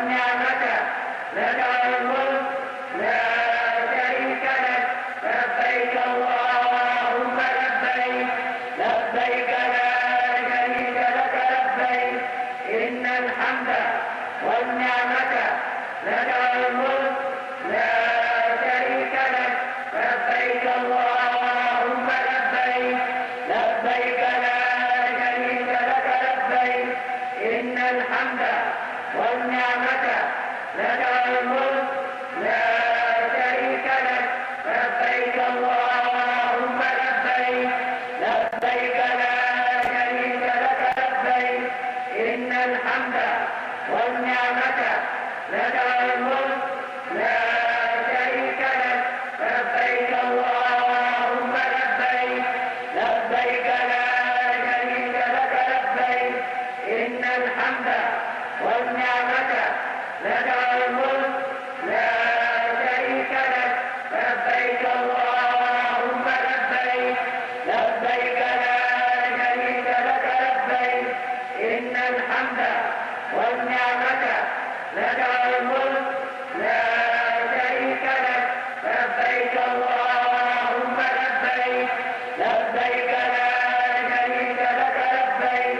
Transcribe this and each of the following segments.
والنعمة لك الملك لا شريك لك لبيك اللهم لبيك لبيك لا شريك لك لبيك إن الحمد والنعمة لك الملك لا شريك لك لبيك اللهم لبيك لبيك لا شريك لك لبيك إن الحمد والنعمة لك الملك لا شريك لك لبيك اللهم لبيك لبيك لا شريك لك لبيك إن الحمد والنعمة لك الملك لا شريك لك لبيك اللهم لبيك لبيك لا شريك لك لبيك إن الحمد والنعمة لك الملك لا شريك لك لبيك اللهم لبيك لبيك لا شريك لك لبيك إن الحمد والنعمة لك الملك لا شريك لك لبيك اللهم لبيك لبيك لا شريك لك لبيك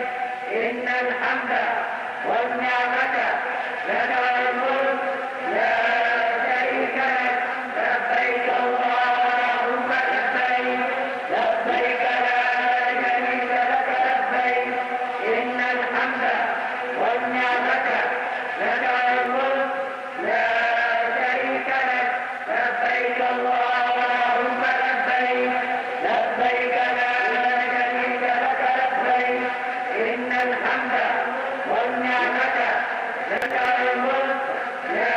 إن الحمد والنعمة لك الملك لا شريك لك لبيك اللهم لبيك لبيك لا شريك لك لبيك إن الحمد والنعمة لك الملك لا شريك لك لبيك اللهم لبيك لبيك لا شريك لك لبيك إن الحمد والنعمة لك الملك لا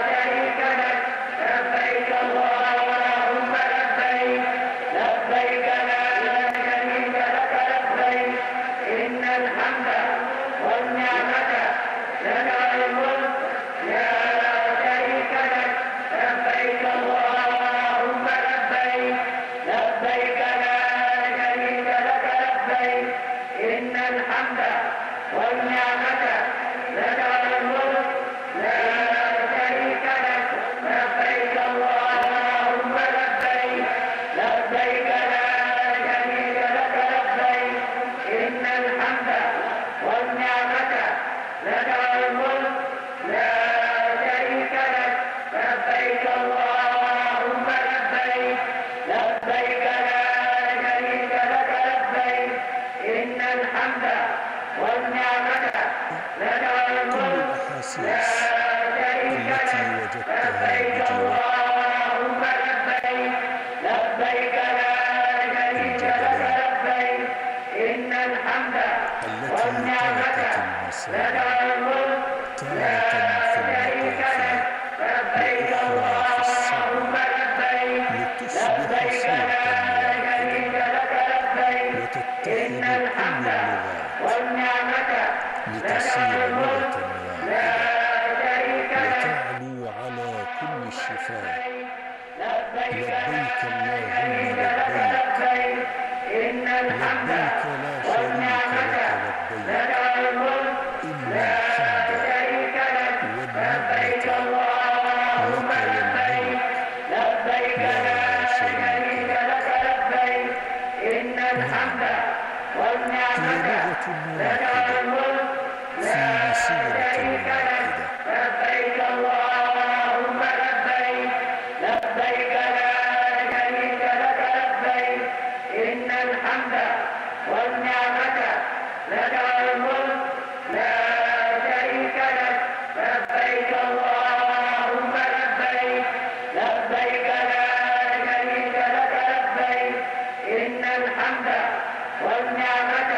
شريك لك لبيك اللهم لبيك لبيك لا شريك لك لبيك إن الحمد والنعمة لك الملك لا شريك لك لبيك اللهم لبيك لبيك لا شريك لك لبيك إن الحمد والنعمة لك الملك لا شريك لك لبيك اللهم لبيك لبيك لا شريك لك لبيك إن الحمد والنعمة لك الملك لا شريك لك لبيك اللهم لبيك لبيك لا شريك لك لبيك إن الحمد والنعمة لك الملك لا شريك لك لبيك اللهم لبيك لبيك لا شريك لك لبيك إن الحمد والنعمة لك الملك لا شريك لك لبيك اللهم لبيك لبيك لا شريك لك لبيك إن الحمد والنعمة لك الملك لا شريك لك وتعلو على كل الشفاء. لبيك لبيك اللهم لبيك إن الحمد لبيك لا شريك والنعمة لك لك الملك إن لا الحمد شريك لك لبيك والنعمة اللهم لك لبيك لبيك لا شريك لك لبيك إن الحمد والنعمة هي لك لغة الملك في لا مسيرة شريك لك واحدة. لبيك اللهم لبيك لبيك لا شريك لك لبيك إن الحمد والنعمة لك الملك لا شريك لك لبيك اللهم لبيك لبيك لا شريك لك لبيك إن الحمد والنعمة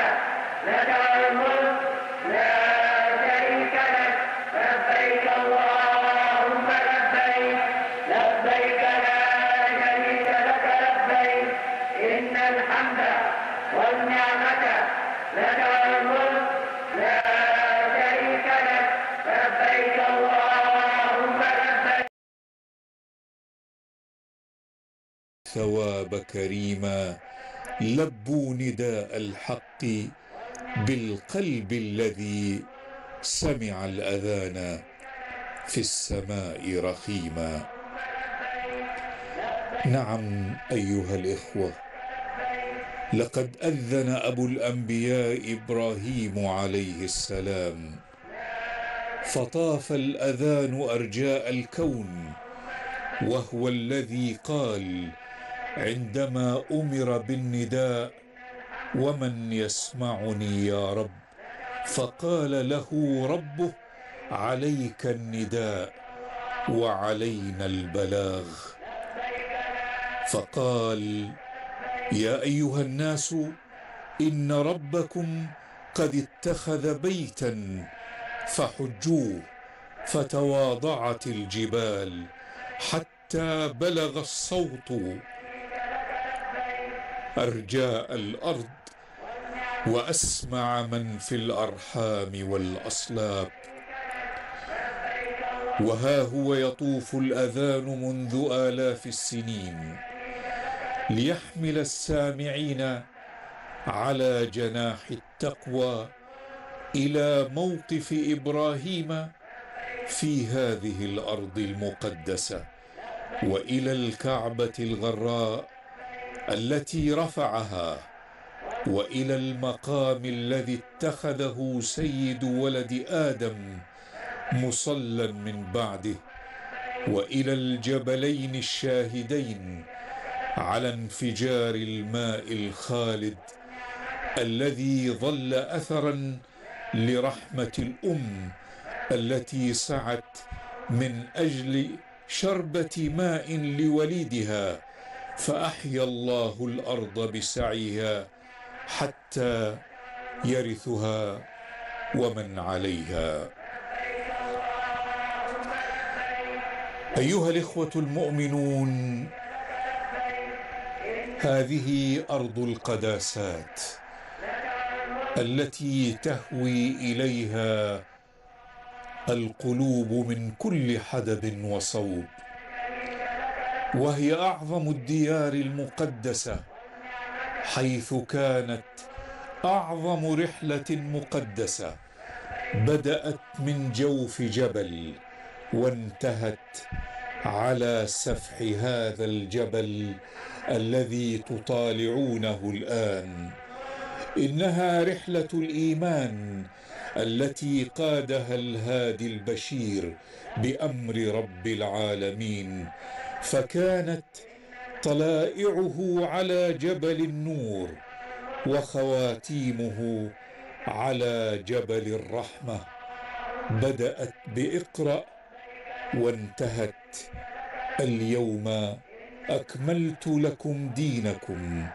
لك الملك لا شريك لك لبيك اللهم لبيك لبيك لا شريك لك لبيك إن الحمد والنعمة لك الملك لا شريك لك لبيك اللهم لبيك. ثواب كريما لبوا نداء الحق بالقلب الذي سمع الأذان في السماء رخيما. نعم أيها الإخوة، لقد أذن أبو الأنبياء إبراهيم عليه السلام، فطاف الأذان أرجاء الكون، وهو الذي قال عندما أمر بالنداء: ومن يسمعني يا رب؟ فقال له ربه: عليك النداء وعلينا البلاغ. فقال: يا أيها الناس، إن ربكم قد اتخذ بيتا فحجوه. فتواضعت الجبال حتى بلغ الصوت أرجاء الأرض، وأسمع من في الأرحام والأصلاب. وها هو يطوف الأذان منذ آلاف السنين، ليحمل السامعين على جناح التقوى إلى موقف إبراهيم في هذه الأرض المقدسة، وإلى الكعبة الغراء التي رفعها، وإلى المقام الذي اتخذه سيد ولد آدم مصلى من بعده، وإلى الجبلين الشاهدين على انفجار الماء الخالد الذي ظل أثرا لرحمة الأم التي سعت من أجل شربة ماء لوليدها، فأحيا الله الأرض بسعيها حتى يرثها ومن عليها. أيها الإخوة المؤمنون، هذه أرض القداسات التي تهوي إليها القلوب من كل حدب وصوب، وهي أعظم الديار المقدسة، حيث كانت أعظم رحلة مقدسة بدأت من جوف جبل وانتهت على سفح هذا الجبل الذي تطالعونه الآن. إنها رحلة الإيمان التي قادها الهادي البشير بأمر رب العالمين، فكانت طلائعه على جبل النور، وخواتيمه على جبل الرحمة. بدأت بإقرأ وانتهت: اليوم أكملت لكم دينكم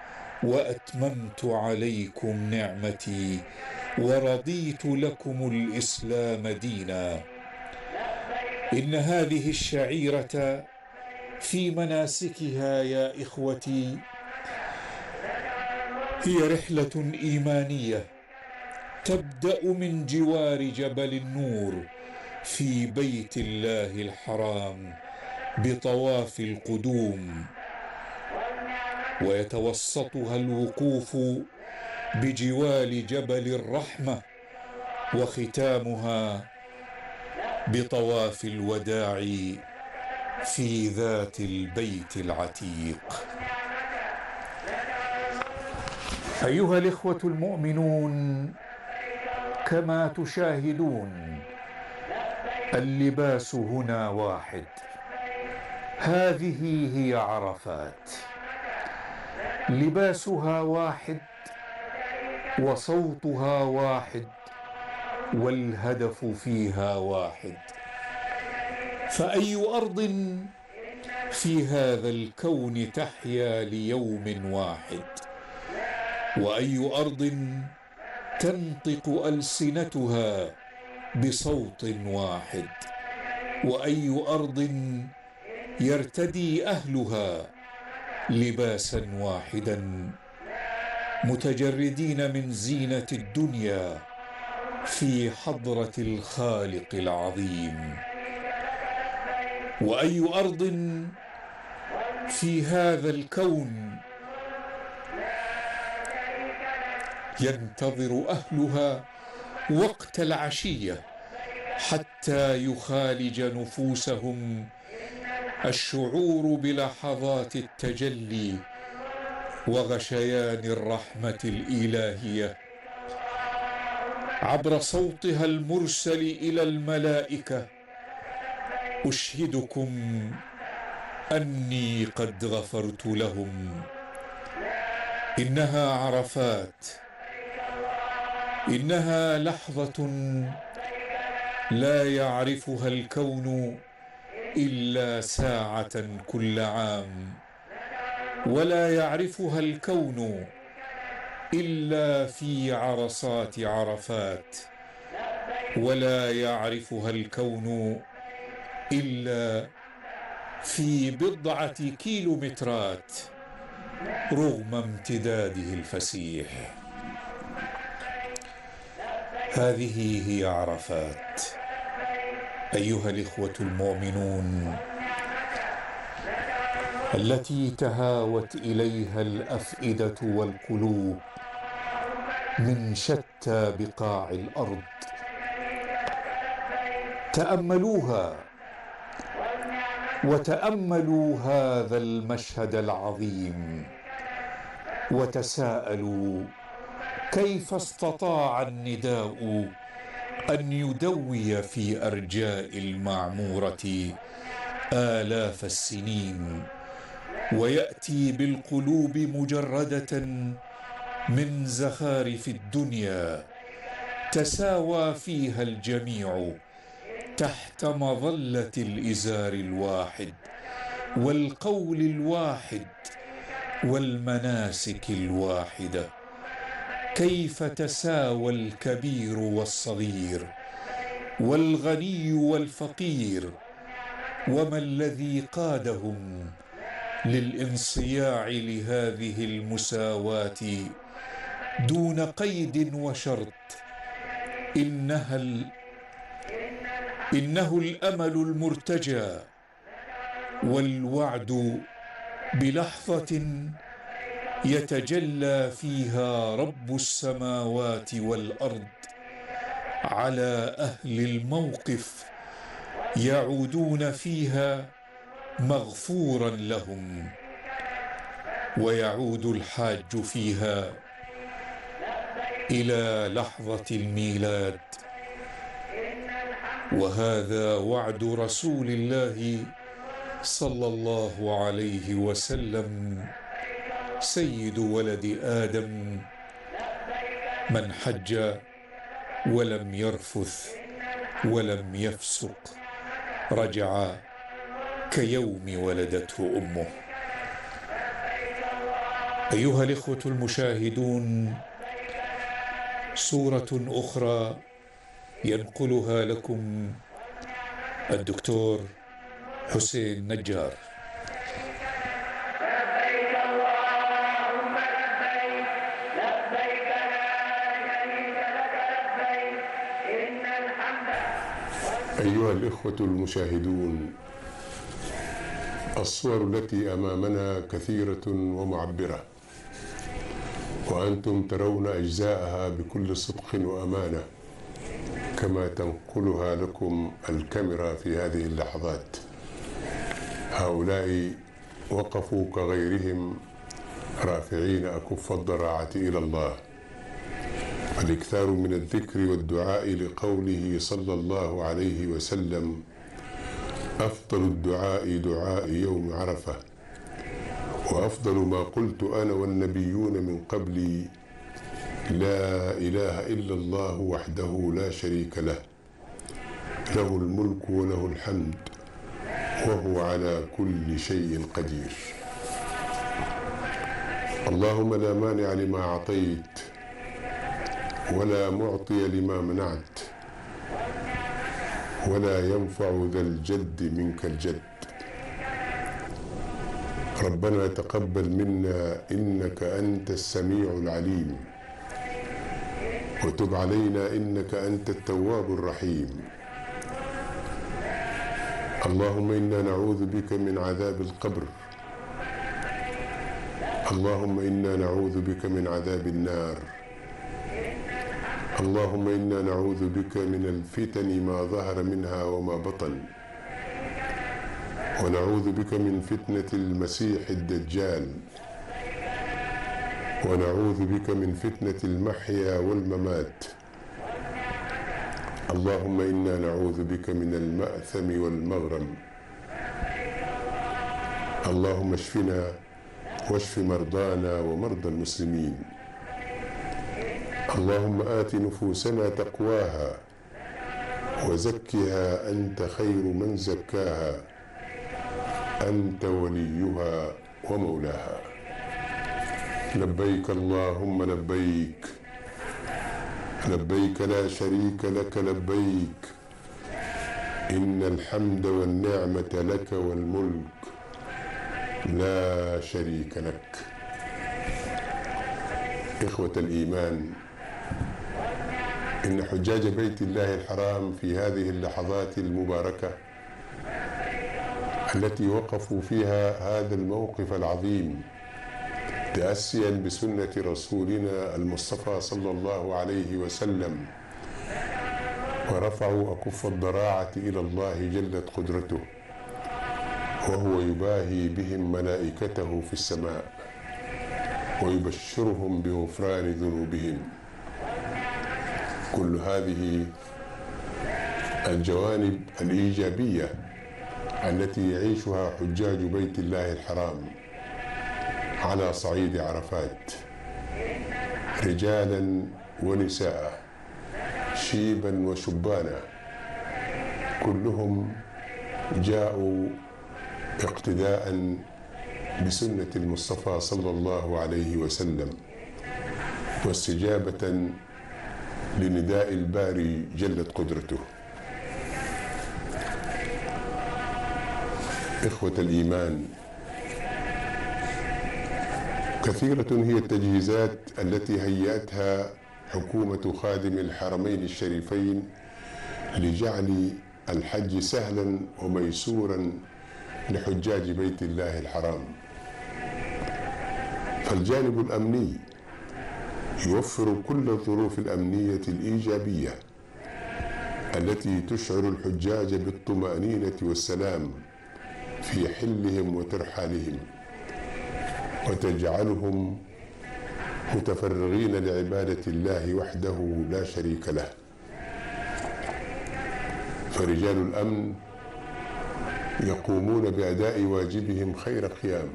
وأتممت عليكم نعمتي ورضيت لكم الإسلام دينا. إن هذه الشعيرة في مناسكها يا إخوتي هي رحلة إيمانية تبدأ من جوار جبل النور في بيت الله الحرام بطواف القدوم، ويتوسطها الوقوف بجوار جبل الرحمة، وختامها بطواف الوداع في ذات البيت العتيق. أيها الإخوة المؤمنون، كما تشاهدون اللباس هنا واحد. هذه هي عرفات، لباسها واحد وصوتها واحد والهدف فيها واحد. فأي أرض في هذا الكون تحيا ليوم واحد؟ وأي أرض تنطق ألسنتها بصوت واحد؟ وأي أرض يرتدي أهلها لباسا واحدا، متجردين من زينة الدنيا في حضرة الخالق العظيم؟ وأي أرض في هذا الكون ينتظر أهلها وقت العشية حتى يخالج نفوسهم الشعور بلحظات التجلي وغشيان الرحمة الإلهية عبر صوتها المرسل إلى الملائكة. أشهدكم أني قد غفرت لهم. إنها عرفات، إنها لحظة لا يعرفها الكون إلا ساعة كل عام، ولا يعرفها الكون إلا في عرصات عرفات، ولا يعرفها الكون إلا في بضعة كيلومترات رغم امتداده الفسيح. هذه هي عرفات أيها الإخوة المؤمنون، التي تهاوت إليها الأفئدة والقلوب من شتى بقاع الأرض. تأملوها وتأملوا هذا المشهد العظيم وتساءلوا كيف استطاع النداء أن يدوي في أرجاء المعمورة آلاف السنين ويأتي بالقلوب مجردة من زخارف الدنيا تساوى فيها الجميع تحت مظلة الإزار الواحد والقول الواحد والمناسك الواحدة. كيف تساوى الكبير والصغير والغني والفقير، وما الذي قادهم للانصياع لهذه المساواة دون قيد وشرط؟ إنه الأمل المرتجى والوعد بلحظة يتجلى فيها رب السماوات والأرض على أهل الموقف، يعودون فيها مغفورا لهم، ويعود الحاج فيها إلى لحظة الميلاد. وهذا وعد رسول الله صلى الله عليه وسلم سيد ولد آدم: من حج ولم يرفث ولم يفسق رجع كيوم ولدته أمه. أيها الإخوة المشاهدون، صورة أخرى ينقلها لكم الدكتور حسين نجار. لبيك اللهم لبيك، لبيك لا شريك لك لبيك، إن الحمد. أيها الإخوة المشاهدون، الصور التي أمامنا كثيرة ومعبرة، وأنتم ترون أجزاءها بكل صدق وأمانة كما تنقلها لكم الكاميرا في هذه اللحظات. هؤلاء وقفوا كغيرهم رافعين أكف الضراعة إلى الله، والاكثار من الذكر والدعاء لقوله صلى الله عليه وسلم: أفضل الدعاء دعاء يوم عرفة، وأفضل ما قلت أنا والنبيون من قبلي: لا إله إلا الله وحده لا شريك له، له الملك وله الحمد وهو على كل شيء قدير. اللهم لا مانع لما أعطيت ولا معطي لما منعت، ولا ينفع ذا الجد منك الجد. ربنا تقبل منا إنك أنت السميع العليم، وتب علينا إنك أنت التواب الرحيم. اللهم إنا نعوذ بك من عذاب القبر، اللهم إنا نعوذ بك من عذاب النار، اللهم إنا نعوذ بك من الفتن ما ظهر منها وما بطن، ونعوذ بك من فتنة المسيح الدجال، ونعوذ بك من فتنة المحيا والممات. اللهم إنا نعوذ بك من المأثم والمغرم. اللهم اشفنا واشف مرضانا ومرضى المسلمين. اللهم آت نفوسنا تقواها وزكها أنت خير من زكاها، أنت وليها ومولاها. لبيك اللهم لبيك، لبيك لا شريك لك لبيك، إن الحمد والنعمة لك والملك لا شريك لك. إخوة الإيمان، إن حجاج بيت الله الحرام في هذه اللحظات المباركة التي وقفوا فيها هذا الموقف العظيم تأسيا بسنة رسولنا المصطفى صلى الله عليه وسلم، ورفعوا أكف الضراعة إلى الله جلت قدرته، وهو يباهي بهم ملائكته في السماء ويبشرهم بغفران ذنوبهم. كل هذه الجوانب الإيجابية التي يعيشها حجاج بيت الله الحرام على صعيد عرفات، رجالا ونساء، شيبا وشبانا، كلهم جاءوا اقتداء بسنة المصطفى صلى الله عليه وسلم، واستجابة لنداء الباري جلت قدرته. إخوة الإيمان، كثيرة هي التجهيزات التي هيأتها حكومة خادم الحرمين الشريفين لجعل الحج سهلا وميسورا لحجاج بيت الله الحرام. فالجانب الأمني يوفر كل الظروف الأمنية الإيجابية التي تشعر الحجاج بالطمأنينة والسلام في حلهم وترحالهم، وتجعلهم متفرغين لعبادة الله وحده لا شريك له. فرجال الأمن يقومون بأداء واجبهم خير قيام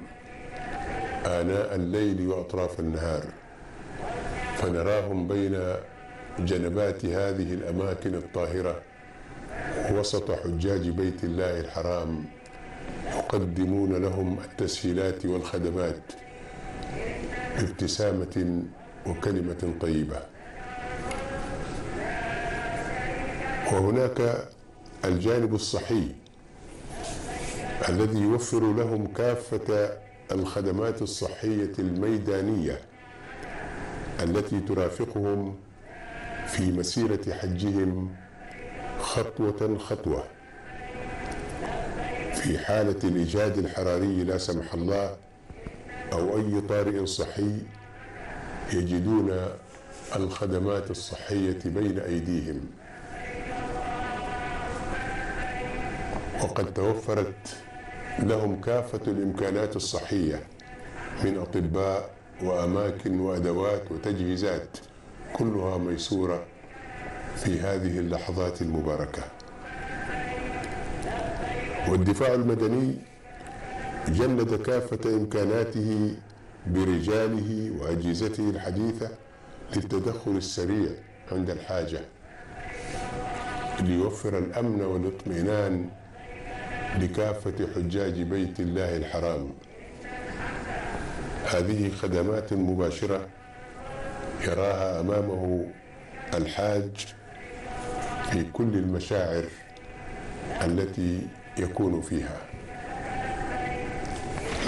آناء الليل وأطراف النهار، فنراهم بين جنبات هذه الأماكن الطاهرة وسط حجاج بيت الله الحرام، يقدمون لهم التسهيلات والخدمات بابتسامة وكلمة طيبة. وهناك الجانب الصحي الذي يوفر لهم كافة الخدمات الصحية الميدانية التي ترافقهم في مسيرة حجهم خطوة خطوة في حالة الإجهاد الحراري لا سمح الله أو أي طارئ صحي، يجدون الخدمات الصحية بين أيديهم. وقد توفرت لهم كافة الإمكانات الصحية من أطباء وأماكن وأدوات وتجهيزات، كلها ميسورة في هذه اللحظات المباركة. والدفاع المدني جند كافة إمكاناته برجاله وأجهزته الحديثة للتدخل السريع عند الحاجة، ليوفر الأمن والاطمئنان لكافة حجاج بيت الله الحرام. هذه خدمات مباشرة يراها أمامه الحاج في كل المشاعر التي يكون فيها.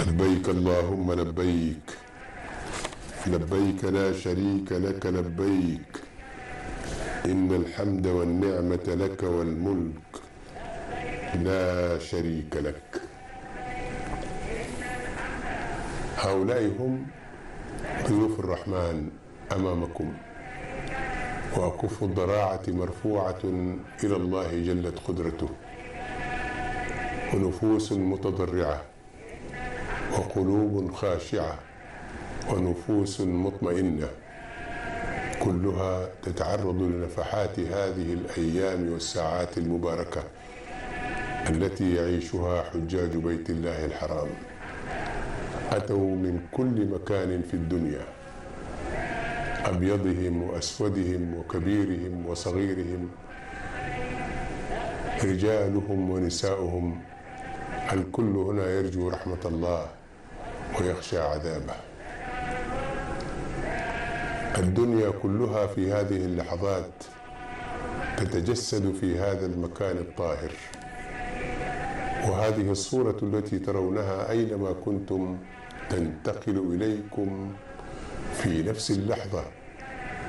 لبيك اللهم لبيك، لبيك لا شريك لك لبيك، إن الحمد والنعمة لك والملك لا شريك لك. هؤلاء هم ضيوف الرحمن أمامكم، وأكف الضراعة مرفوعة إلى الله جلت قدرته، ونفوس متضرعة، وقلوب خاشعة، ونفوس مطمئنة، كلها تتعرض لنفحات هذه الأيام والساعات المباركة التي يعيشها حجاج بيت الله الحرام. أتوا من كل مكان في الدنيا، أبيضهم وأسودهم وكبيرهم وصغيرهم، رجالهم ونساؤهم، الكل هنا يرجو رحمة الله ويخشى عذابه. الدنيا كلها في هذه اللحظات تتجسد في هذا المكان الطاهر، وهذه الصورة التي ترونها أينما كنتم تنتقل إليكم في نفس اللحظة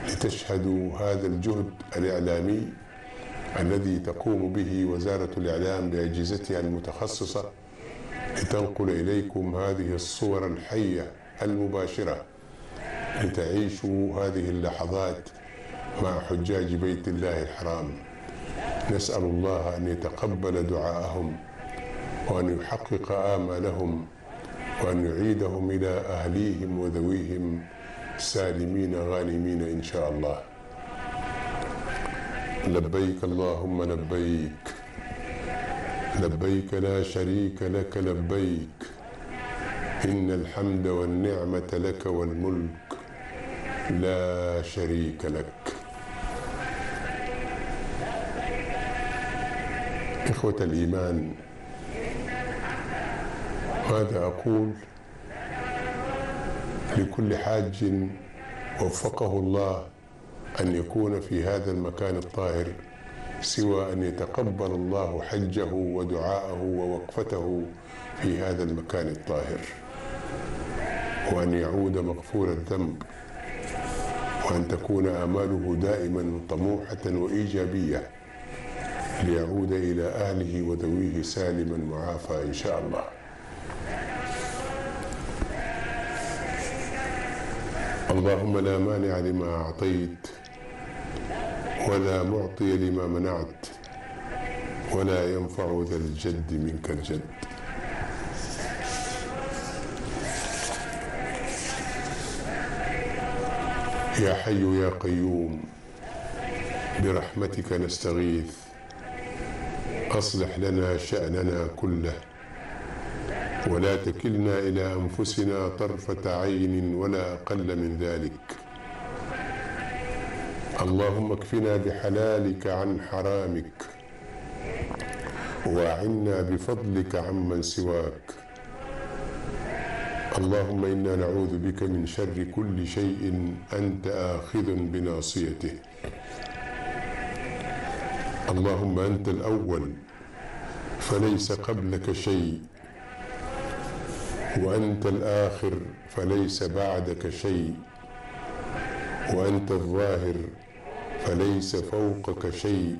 لتشهدوا هذا الجهد الإعلامي الذي تقوم به وزارة الإعلام بأجهزتها المتخصصة لتنقل إليكم هذه الصور الحية المباشرة لتعيشوا هذه اللحظات مع حجاج بيت الله الحرام. نسأل الله أن يتقبل دعاءهم وأن يحقق آمالهم وأن يعيدهم إلى أهليهم وذويهم سالمين غانمين إن شاء الله. لبيك اللهم لبيك، لبيك لا شريك لك لبيك، إن الحمد والنعمة لك والملك لا شريك لك. إخوة الإيمان، ماذا أقول لكل حاج وفقه الله أن يكون في هذا المكان الطاهر سوى أن يتقبل الله حجه ودعاءه ووقفته في هذا المكان الطاهر، وأن يعود مغفور الذنب، وأن تكون آماله دائما طموحة وإيجابية ليعود إلى أهله وذويه سالما معافى إن شاء الله. اللهم لا مانع لما أعطيت ولا معطي لما منعت ولا ينفع ذا الجد منك الجد. يا حي يا قيوم برحمتك نستغيث، أصلح لنا شأننا كله ولا تكلنا إلى أنفسنا طرفة عين ولا أقل من ذلك. اللهم اكفنا بحلالك عن حرامك، وأعنا بفضلك عمن سواك. اللهم إنا نعوذ بك من شر كل شيء أنت آخذ بناصيته. اللهم أنت الأول فليس قبلك شيء، وأنت الآخر فليس بعدك شيء، وأنت الظاهر فليس فوقك شيء،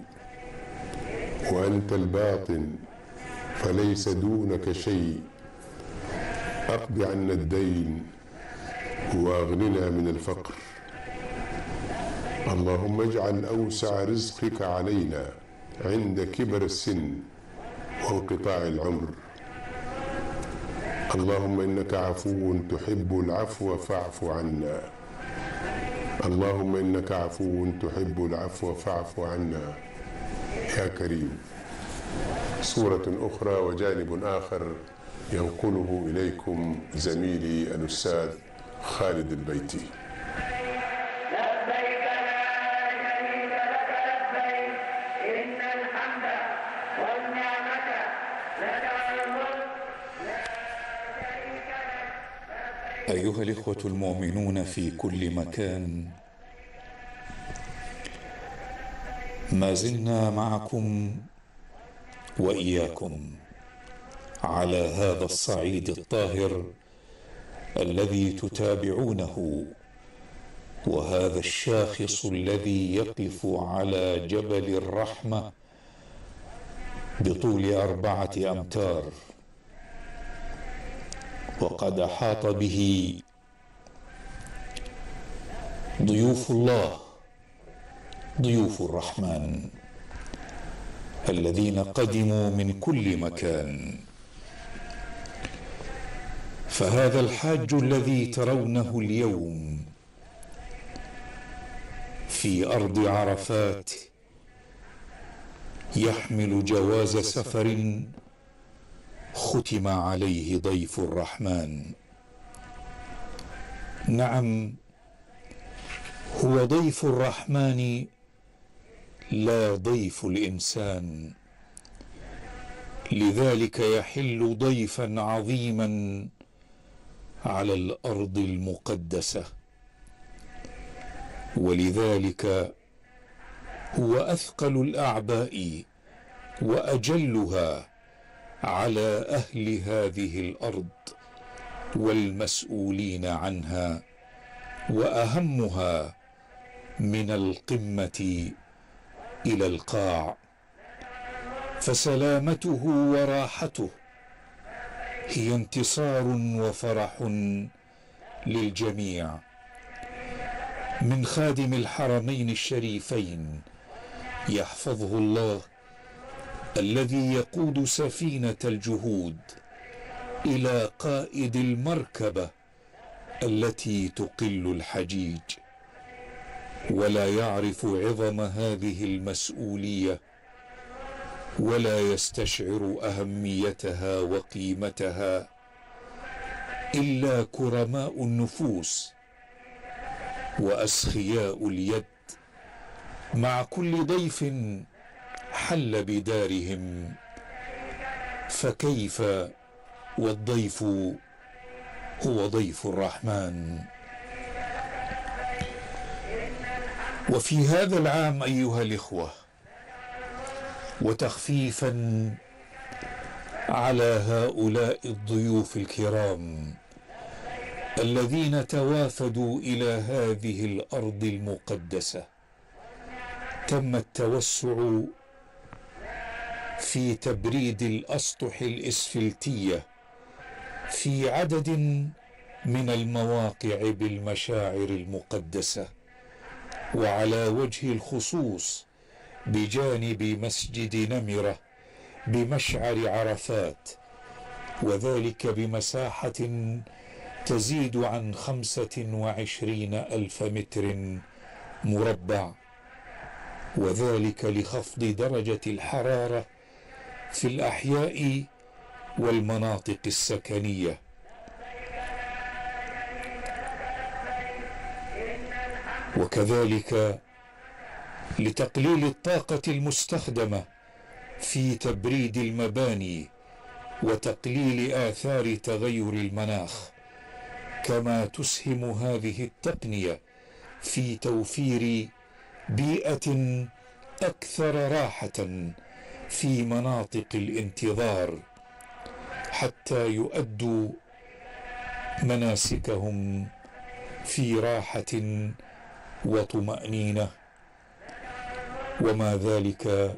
وأنت الباطن فليس دونك شيء. أقض عنا الدين وأغننا من الفقر. اللهم اجعل أوسع رزقك علينا عند كبر السن وانقطاع العمر. اللهم إنك عفو تحب العفو فاعف عنا. اللهم إنك عفو تحب العفو فاعف عنا يا كريم. صورة أخرى وجانب آخر ينقله إليكم زميلي الأستاذ خالد البيتي. لبيك لا شريك لك لبيك، إن الحمد والنعمة لك والملك لا شريك لك. أيها الإخوة المؤمنون في كل مكان، ما زلنا معكم وإياكم على هذا الصعيد الطاهر الذي تتابعونه، وهذا الشاخص الذي يقف على جبل الرحمة بطول 4 أمتار، وقد أحاط به ضيوف الله ضيوف الرحمن الذين قدموا من كل مكان. فهذا الحاج الذي ترونه اليوم في أرض عرفات يحمل جواز سفر ختم عليه ضيف الرحمن. نعم، هو ضيف الرحمن لا ضيف الإنسان، لذلك يحل ضيفا عظيما على الأرض المقدسة، ولذلك هو أثقل الأعباء وأجلها على أهل هذه الأرض والمسؤولين عنها، وأهمها من القمة إلى القاع. فسلامته وراحته هي انتصار وفرح للجميع. من خادم الحرمين الشريفين يحفظه الله، الذي يقود سفينة الجهود، إلى قائد المركبة التي تقل الحجيج، ولا يعرف عظم هذه المسؤولية ولا يستشعر أهميتها وقيمتها إلا كرماء النفوس وأسخياء اليد، مع كل ضيف حل بدارهم. فكيف والضيف هو ضيف الرحمن؟ وفي هذا العام أيها الإخوة، وتخفيفا على هؤلاء الضيوف الكرام الذين توافدوا إلى هذه الأرض المقدسة، تم التوسع في تبريد الأسطح الإسفلتية في عدد من المواقع بالمشاعر المقدسة، وعلى وجه الخصوص بجانب مسجد نمرة بمشعر عرفات، وذلك بمساحة تزيد عن 25,000 متر مربع، وذلك لخفض درجة الحرارة في الأحياء والمناطق السكنية. وكذلك لتقليل الطاقة المستخدمة في تبريد المباني وتقليل آثار تغير المناخ، كما تسهم هذه التقنية في توفير بيئة أكثر راحة في مناطق الانتظار، حتى يؤدوا مناسكهم في راحة وطمأنينة، وما ذلك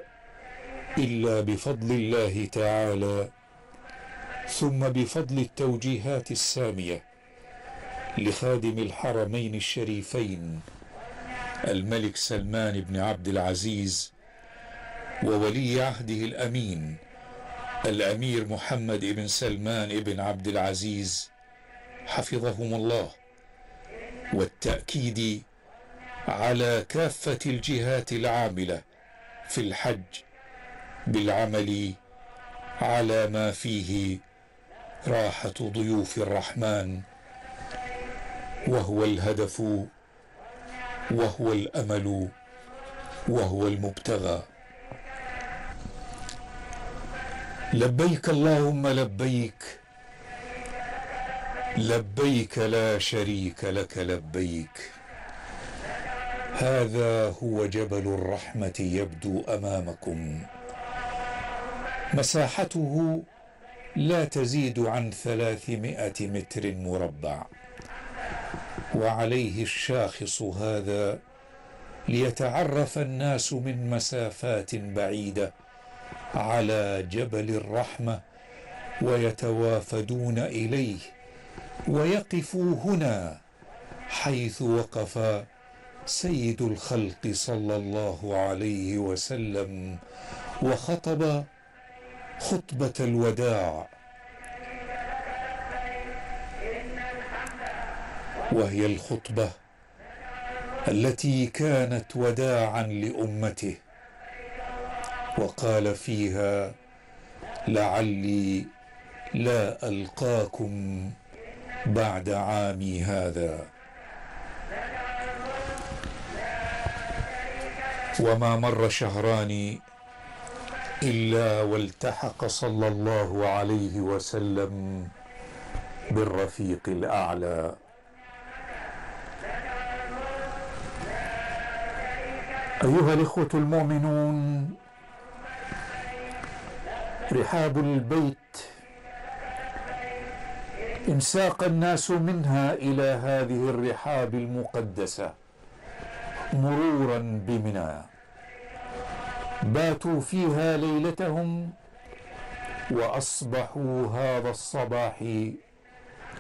إلا بفضل الله تعالى، ثم بفضل التوجيهات السامية لخادم الحرمين الشريفين الملك سلمان بن عبد العزيز، وولي عهده الأمين الأمير محمد بن سلمان بن عبد العزيز حفظهم الله، والتأكيد على كافة الجهات العاملة في الحج بالعمل على ما فيه راحة ضيوف الرحمن، وهو الهدف وهو الأمل وهو المبتغى. لبيك اللهم لبيك، لبيك لا شريك لك لبيك. هذا هو جبل الرحمة يبدو أمامكم، مساحته لا تزيد عن 300 متر مربع، وعليه الشاخص هذا ليتعرف الناس من مسافات بعيدة على جبل الرحمة ويتوافدون إليه، ويقفوا هنا حيث وقف سيد الخلق صلى الله عليه وسلم وخطب خطبة الوداع، وهي الخطبة التي كانت وداعا لأمته، وقال فيها: لعلي لا ألقاكم بعد عامي هذا. وما مر شهران إلا والتحق صلى الله عليه وسلم بالرفيق الأعلى. أيها الإخوة المؤمنون، رحاب البيت انساق الناس منها إلى هذه الرحاب المقدسة مرورا بمنى، باتوا فيها ليلتهم وأصبحوا هذا الصباح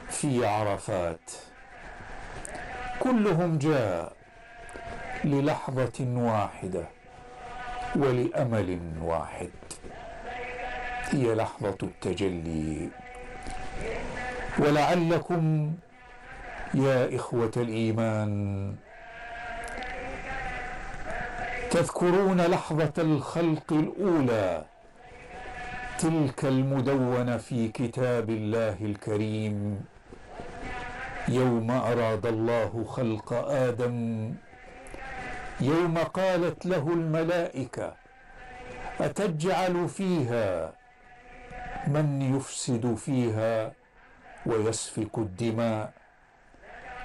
في عرفات. كلهم جاء للحظة واحدة ولأمل واحد، هي لحظة التجلي. ولعلكم يا إخوة الإيمان تذكرون لحظة الخلق الأولى، تلك المدونة في كتاب الله الكريم، يوم أراد الله خلق آدم، يوم قالت له الملائكة: أتجعل فيها من يفسد فيها ويسفك الدماء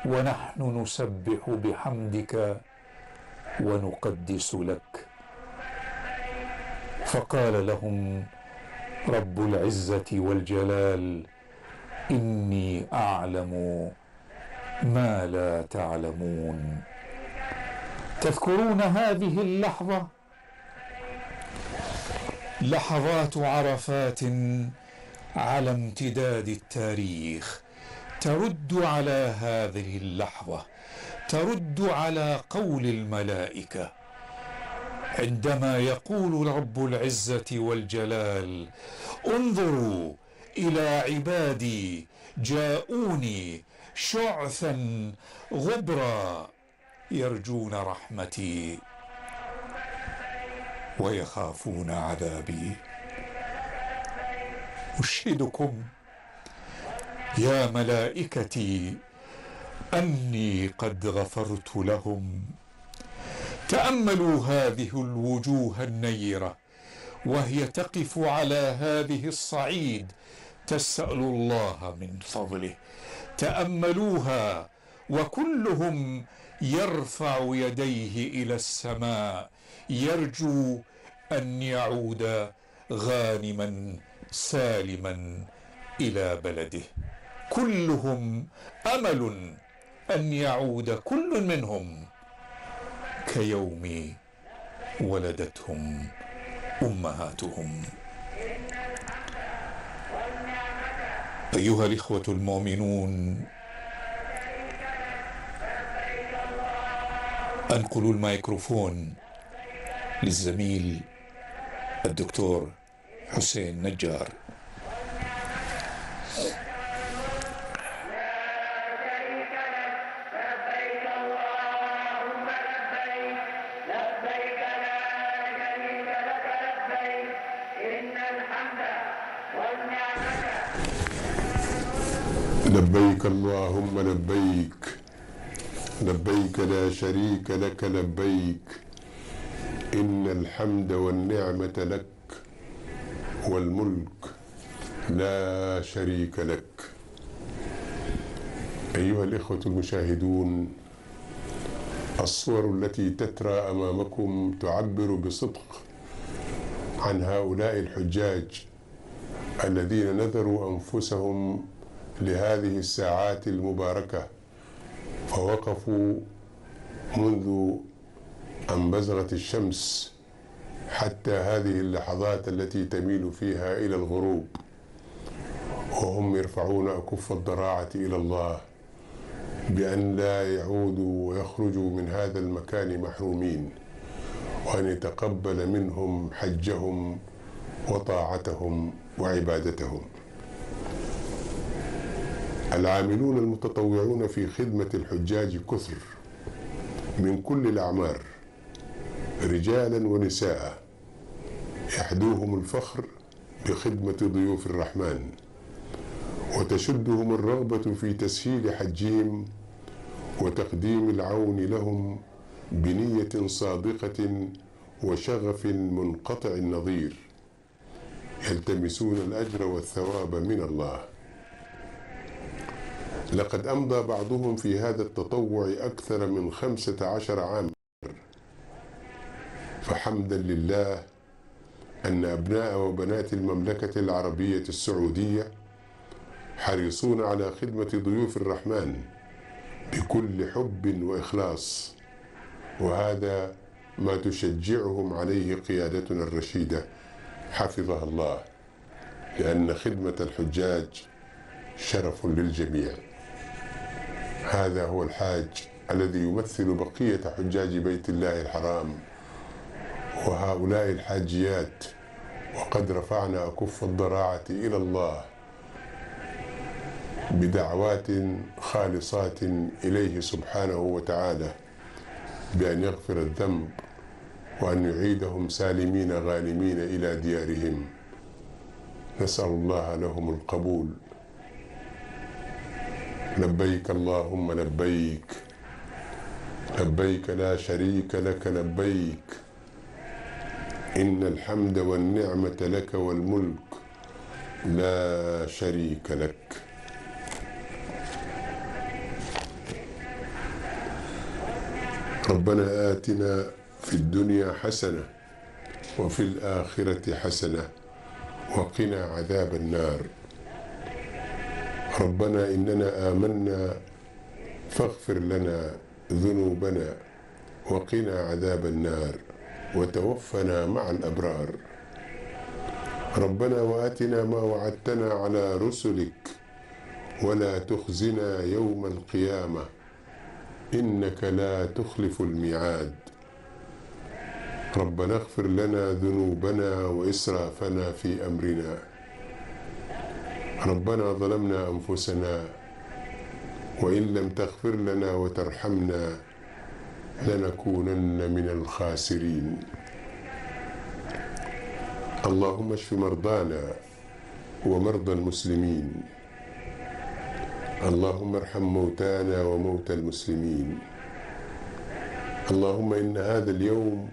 ونحن نسبح بحمدك ونقدس لك؟ فقال لهم رب العزة والجلال: إني أعلم ما لا تعلمون. تذكرون هذه اللحظة، لحظات عرفات على امتداد التاريخ ترد على هذه اللحظة، ترد على قول الملائكة عندما يقول رب العزة والجلال: انظروا إلى عبادي جاءوني شعثا غبرا يرجون رحمتي ويخافون عذابي. أشهدكم يا ملائكتي أني قد غفرت لهم. تأملوا هذه الوجوه النيرة وهي تقف على هذه الصعيد تسأل الله من فضله. تأملوها وكلهم يرفع يديه إلى السماء يرجو أن يعود غانما سالما إلى بلده. كلهم أمل أن يعود كل منهم كيوم ولدتهم أمهاتهم. أيها الإخوة المؤمنون، أنقل الميكروفون للزميل الدكتور حسين نجار. لبيك اللهم لبيك، لبيك لا شريك لك لبيك، إن الحمد والنعمة لك والملك لا شريك لك. أيها الإخوة المشاهدون، الصور التي تترى أمامكم تعبر بصدق عن هؤلاء الحجاج الذين نذروا أنفسهم لهذه الساعات المباركة، فوقفوا منذ أن بزغت الشمس حتى هذه اللحظات التي تميل فيها إلى الغروب، وهم يرفعون أكف الضراعة إلى الله بأن لا يعودوا ويخرجوا من هذا المكان محرومين، وأن يتقبل منهم حجهم وطاعتهم وعبادتهم. العاملون المتطوعون في خدمة الحجاج كثر من كل الأعمار، رجالا ونساء، يحدوهم الفخر بخدمة ضيوف الرحمن، وتشدهم الرغبة في تسهيل حجهم وتقديم العون لهم بنية صادقة وشغف منقطع النظير، يلتمسون الأجر والثواب من الله. لقد أمضى بعضهم في هذا التطوع أكثر من 15 عاما، فحمدا لله أن أبناء وبنات المملكة العربية السعودية حريصون على خدمة ضيوف الرحمن بكل حب وإخلاص، وهذا ما تشجعهم عليه قيادتنا الرشيدة حفظها الله، لأن خدمة الحجاج شرف للجميع. هذا هو الحاج الذي يمثل بقية حجاج بيت الله الحرام وهؤلاء الحاجيات، وقد رفعنا أكف الضراعة إلى الله بدعوات خالصات إليه سبحانه وتعالى بأن يغفر الذنب وأن يعيدهم سالمين غانمين إلى ديارهم. نسأل الله لهم القبول. لبيك اللهم لبيك، لبيك لا شريك لك لبيك، إن الحمد والنعمة لك والملك لا شريك لك. ربنا آتنا في الدنيا حسنة وفي الآخرة حسنة وقنا عذاب النار. ربنا إننا آمنا فاغفر لنا ذنوبنا وقنا عذاب النار وتوفنا مع الأبرار. ربنا وآتنا ما وعدتنا على رسلك ولا تخزنا يوم القيامة إنك لا تخلف الميعاد. ربنا اغفر لنا ذنوبنا وإسرافنا في أمرنا. ربنا ظلمنا أنفسنا وإن لم تغفر لنا وترحمنا لنكونن من الخاسرين. اللهم اشف مرضانا ومرضى المسلمين. اللهم ارحم موتانا وموتى المسلمين. اللهم إن هذا اليوم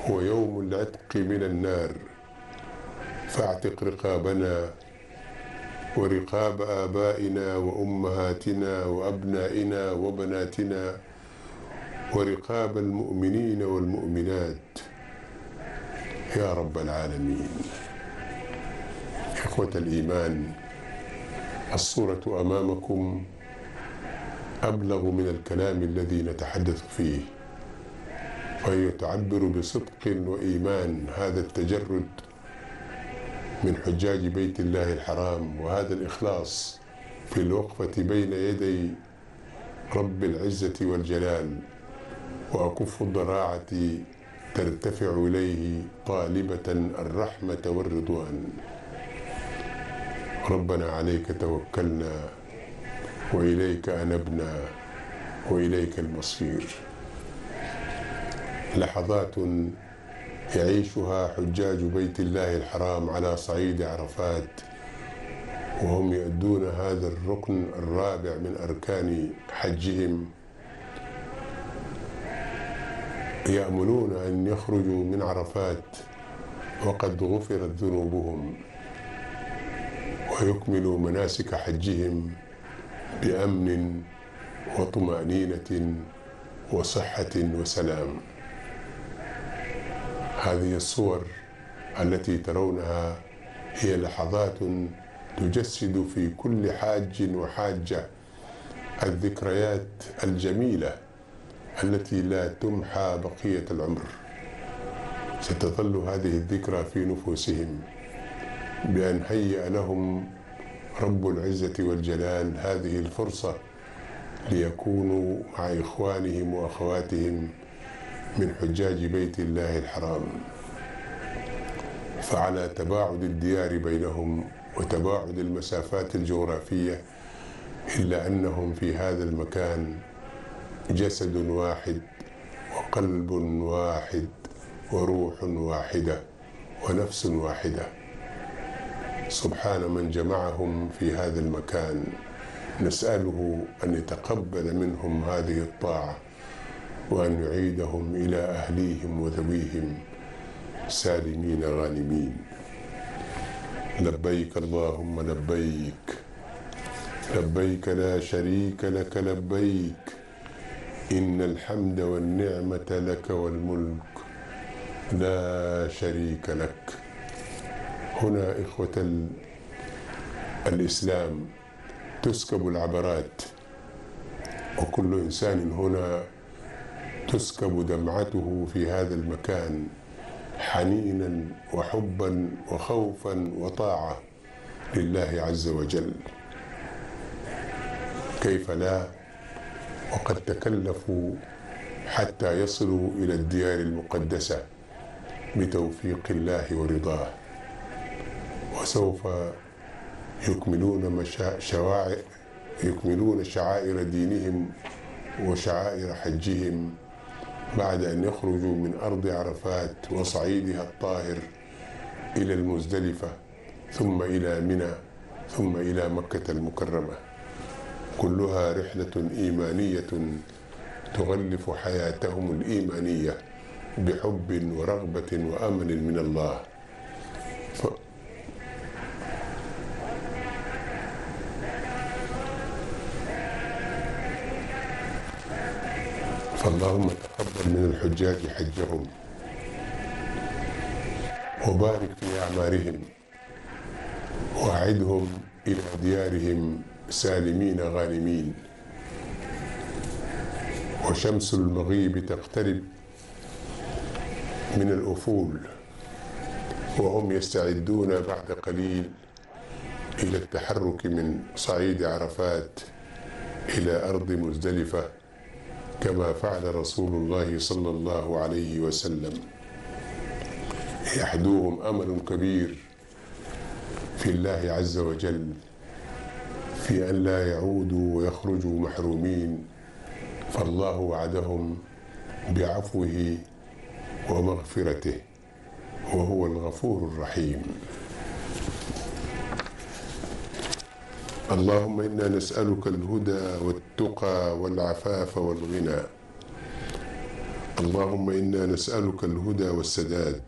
هو يوم العتق من النار، فاعتق رقابنا ورقاب آبائنا وأمهاتنا وأبنائنا وبناتنا ورقاب المؤمنين والمؤمنات يا رب العالمين. إخوة الإيمان، الصورة أمامكم أبلغ من الكلام الذي نتحدث فيه، وهي تعبر بصدق وإيمان هذا التجرد من حجاج بيت الله الحرام وهذا الإخلاص في الوقفة بين يدي رب العزة والجلال، وأكف الضراعة ترتفع إليه طالبة الرحمة والرضوان. ربنا عليك توكلنا وإليك أنبنا وإليك المصير. لحظات يعيشها حجاج بيت الله الحرام على صعيد عرفات وهم يؤدون هذا الركن الرابع من أركان حجهم، يأملون أن يخرجوا من عرفات وقد غفرت ذنوبهم ويكملوا مناسك حجهم بأمن وطمأنينة وصحة وسلام. هذه الصور التي ترونها هي لحظات تجسد في كل حاج وحاجة الذكريات الجميلة التي لا تمحى بقية العمر. ستظل هذه الذكرى في نفوسهم بأن هيأ لهم رب العزة والجلال هذه الفرصة ليكونوا مع إخوانهم وأخواتهم من حجاج بيت الله الحرام. فعلى تباعد الديار بينهم وتباعد المسافات الجغرافية، إلا أنهم في هذا المكان جسد واحد وقلب واحد وروح واحدة ونفس واحدة. سبحان من جمعهم في هذا المكان، نسأله أن يتقبل منهم هذه الطاعة وأن يعيدهم إلى أهليهم وذويهم سالمين غانمين. لبيك اللهم لبيك، لبيك لا شريك لك لبيك، إن الحمد والنعمة لك والملك لا شريك لك. هنا إخوة الإسلام تسكب العبرات، وكل إنسان هنا تسكب دمعته في هذا المكان حنينا وحبا وخوفا وطاعة لله عز وجل. كيف لا، وقد تكلفوا حتى يصلوا إلى الديار المقدسة بتوفيق الله ورضاه، وسوف يكملون شعائر دينهم وشعائر حجهم بعد أن يخرجوا من أرض عرفات وصعيدها الطاهر إلى المزدلفة، ثم إلى منى، ثم إلى مكة المكرمة. كلها رحلة إيمانية تغلف حياتهم الإيمانية بحب ورغبة وأمل من الله. فاللهم تقبل من الحجاج حجهم، وبارك في أعمارهم، وأعدهم إلى ديارهم سالمين غانمين. وشمس المغيب تقترب من الأفول، وهم يستعدون بعد قليل إلى التحرك من صعيد عرفات إلى أرض مزدلفة، كما فعل رسول الله صلى الله عليه وسلم. يحدوهم أمل كبير في الله عز وجل في أن لا يعودوا ويخرجوا محرومين، فالله وعدهم بعفوه ومغفرته، وهو الغفور الرحيم. اللهم إنا نسألك الهدى والتقى والعفاف والغنى. اللهم إنا نسألك الهدى والسداد.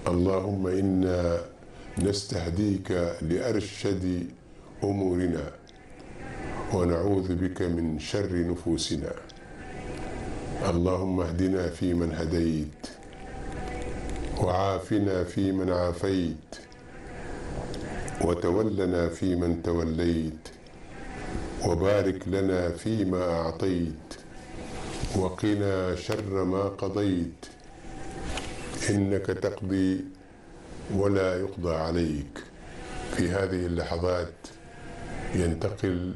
اللهم إنا نستهديك لأرشد أمورنا، ونعوذ بك من شر نفوسنا. اللهم اهدنا فيمن هديت، وعافنا فيمن عافيت، وتولنا فيمن توليت، وبارك لنا فيما أعطيت، وقنا شر ما قضيت، إنك تقضي ولا يقضى عليك. في هذه اللحظات ينتقل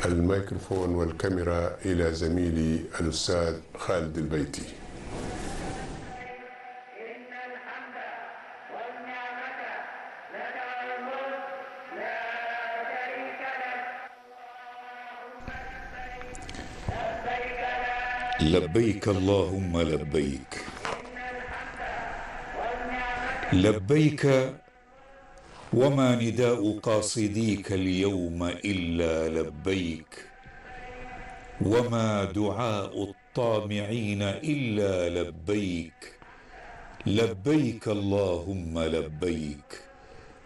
الميكروفون والكاميرا إلى زميلي الأستاذ خالد البيتي. إن الحمد والنعمة لك والملك لا شريك لك. لبيك اللهم لبيك، لبيك وما نداء قاصديك اليوم إلا لبيك، وما دعاء الطامعين إلا لبيك. لبيك اللهم لبيك،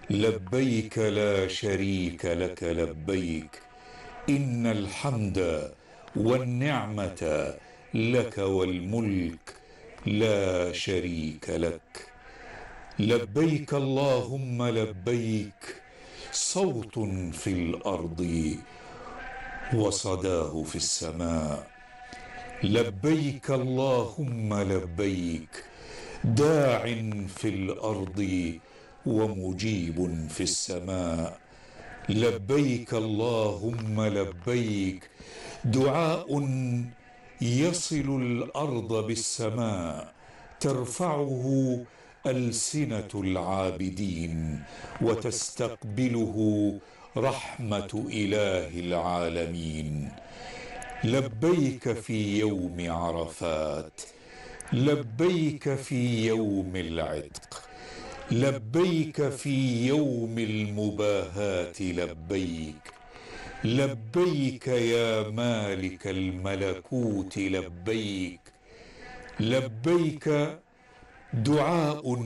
لبيك لا شريك لك لبيك، إن الحمد والنعمة لك والملك لا شريك لك. لبيك اللهم لبيك، صوت في الأرض وصداه في السماء. لبيك اللهم لبيك، داع في الأرض ومجيب في السماء. لبيك اللهم لبيك دعاء يصل الأرض بالسماء، ترفعه ألسنة العابدين، وتستقبله رحمة إله العالمين. لبيك في يوم عرفات، لبيك في يوم العتق، لبيك في يوم المباهاة، لبيك لبيك يا مالك الملكوت، لبيك لبيك دعاء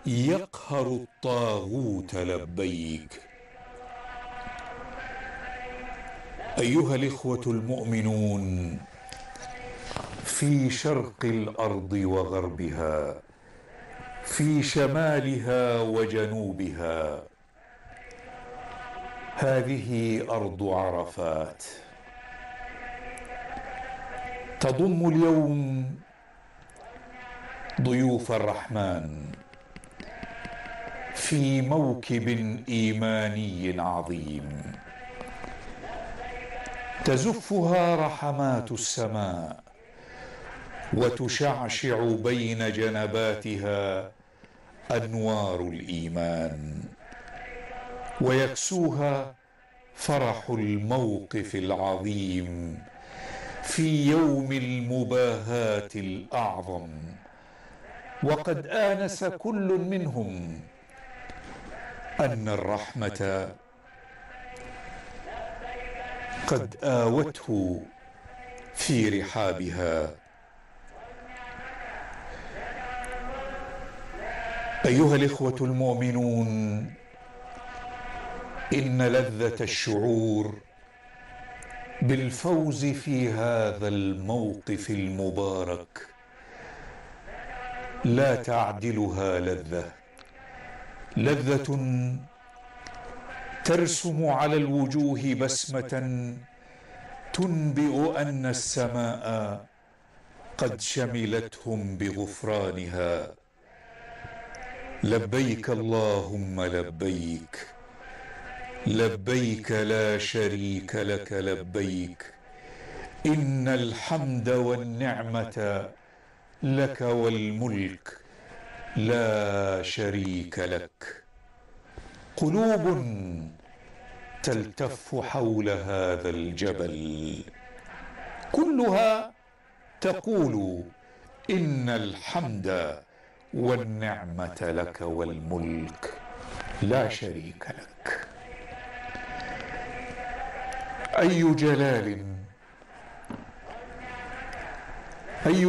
يقهر الطاغوت، لبيك. أيها الإخوة المؤمنون، في شرق الأرض وغربها، في شمالها وجنوبها، هذه أرض عرفات، تضم اليوم ضيوف الرحمن في موكب إيماني عظيم، تزفها رحمات السماء، وتشعشع بين جنباتها أنوار الإيمان، ويكسوها فرح الموقف العظيم في يوم المباهاة الأعظم. وقد آنس كل منهم أن الرحمة قد آوته في رحابها. أيها الإخوة المؤمنون، إن لذة الشعور بالفوز في هذا الموقف المبارك لا تعدلها لذة ترسم على الوجوه بسمة تنبئ أن السماء قد شملتهم بغفرانها. لبيك اللهم لبيك، لبيك لا شريك لك، لبيك إن الحمد والنعمة لك والملك لا شريك لك. قلوب تلتف حول هذا الجبل كلها تقول إن الحمد والنعمة لك والملك لا شريك لك. أي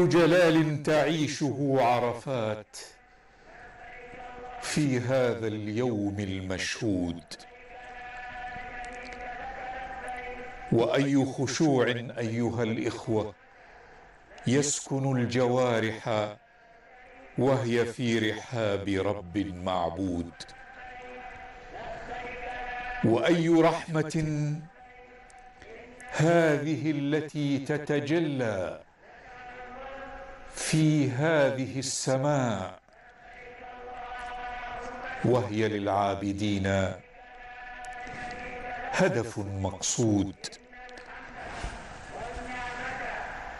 جلال تعيشه عرفات في هذا اليوم المشهود، وأي خشوع أيها الإخوة يسكن الجوارح وهي في رحاب رب معبود، وأي رحمة هذه التي تتجلى في هذه السماء وهي للعابدين هدف مقصود.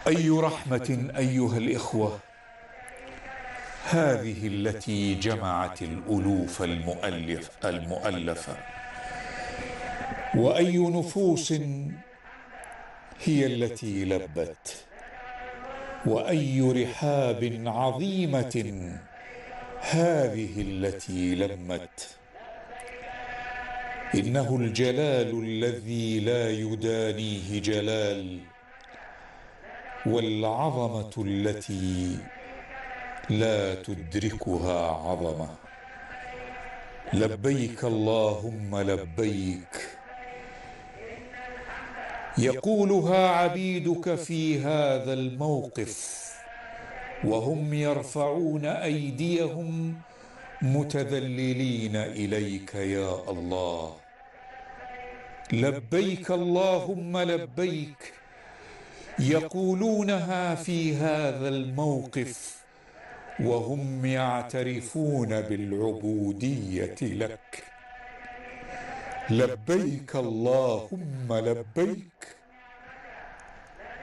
أي رحمة أيها الإخوة هذه التي جمعت الألوف المؤلفة، وأي نفوس هي التي لبت، وأي رحاب عظيمة هذه التي لمت. إنه الجلال الذي لا يدانيه جلال، والعظمة التي لا تدركها عظمة. لبيك اللهم لبيك، يقولها عبيدك في هذا الموقف وهم يرفعون أيديهم متذللين إليك يا الله. لبيك اللهم لبيك، يقولونها في هذا الموقف وهم يعترفون بالعبودية لك. لبيك اللهم لبيك،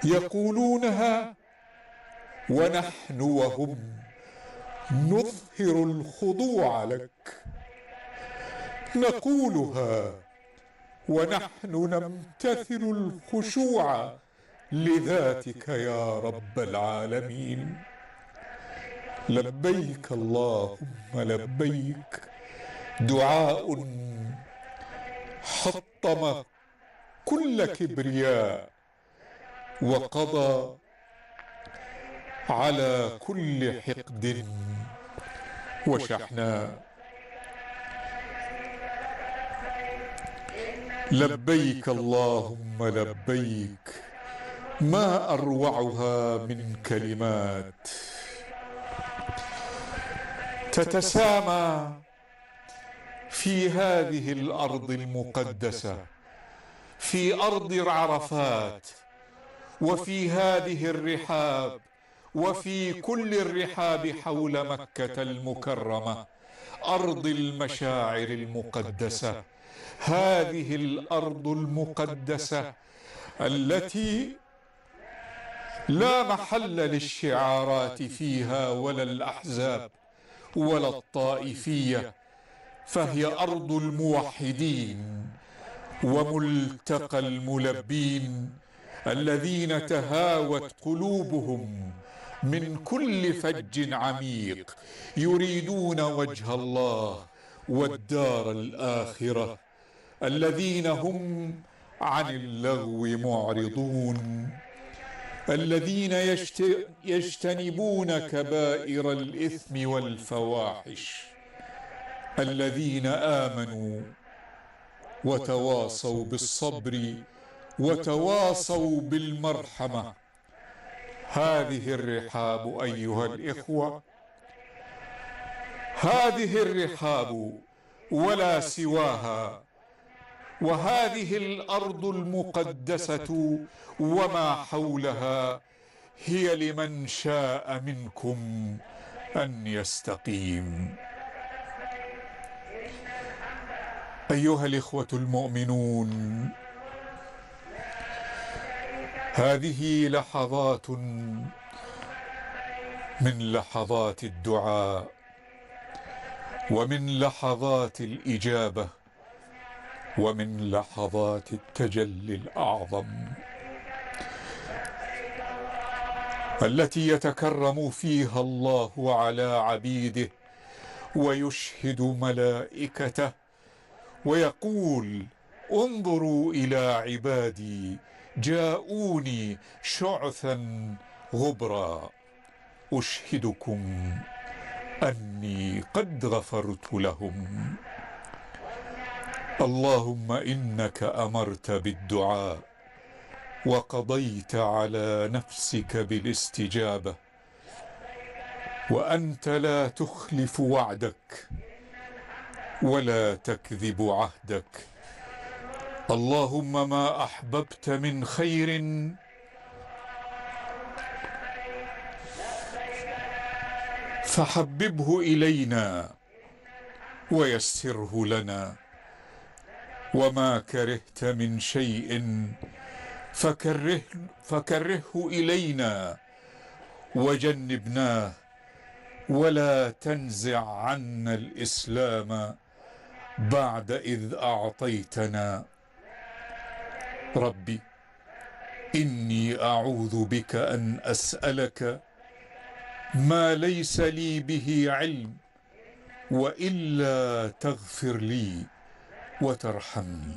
يقولونها ونحن وهم نظهر الخضوع لك، نقولها ونحن نمتثل الخشوع لذاتك يا رب العالمين. لبيك اللهم لبيك، دعاء حطم كل كبرياء وقضى على كل حقد وشحناء. لبيك اللهم لبيك، ما أروعها من كلمات تتسامى في هذه الأرض المقدسة، في أرض عرفات، وفي هذه الرحاب، وفي كل الرحاب حول مكة المكرمة، أرض المشاعر المقدسة. هذه الأرض المقدسة التي لا محل للشعارات فيها ولا الأحزاب ولا الطائفية، فهي أرض الموحدين وملتقى الملبين الذين تهاوت قلوبهم من كل فج عميق، يريدون وجه الله والدار الآخرة، الذين هم عن اللغو معرضون، الذين يجتنبون كبائر الإثم والفواحش، الذين آمنوا وتواصوا بالصبر وتواصوا بالمرحمة. هذه الرحاب أيها الإخوة، هذه الرحاب ولا سواها، وهذه الأرض المقدسة وما حولها هي لمن شاء منكم أن يستقيم. أيها الإخوة المؤمنون، هذه لحظات من لحظات الدعاء ومن لحظات الإجابة ومن لحظات التجلي الأعظم التي يتكرم فيها الله على عبيده ويشهد ملائكته ويقول: انظروا إلى عبادي جاءوني شعثا غبرا أشهدكم أني قد غفرت لهم. اللهم إنك أمرت بالدعاء وقضيت على نفسك بالاستجابة، وأنت لا تخلف وعدك ولا تكذب عهدك. اللهم ما أحببت من خير فحببه إلينا ويسره لنا، وما كرهت من شيء فكرهه إلينا وجنبناه، ولا تنزع عنا الإسلام بعد إذ أعطيتنا. ربي إني أعوذ بك أن أسألك ما ليس لي به علم، وإلا تغفر لي وترحمني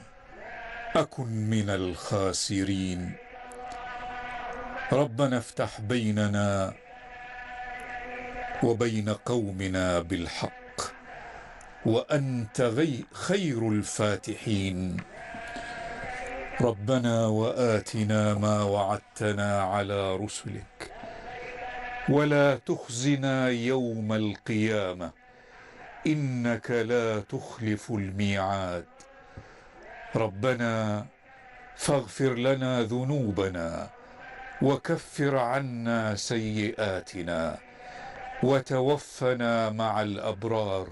أكن من الخاسرين. ربنا افتح بيننا وبين قومنا بالحق، وأنت خير الفاتحين. ربنا وآتنا ما وعدتنا على رسلك ولا تخزنا يوم القيامة إنك لا تخلف الميعاد. ربنا فاغفر لنا ذنوبنا وكفر عنا سيئاتنا وتوفنا مع الأبرار.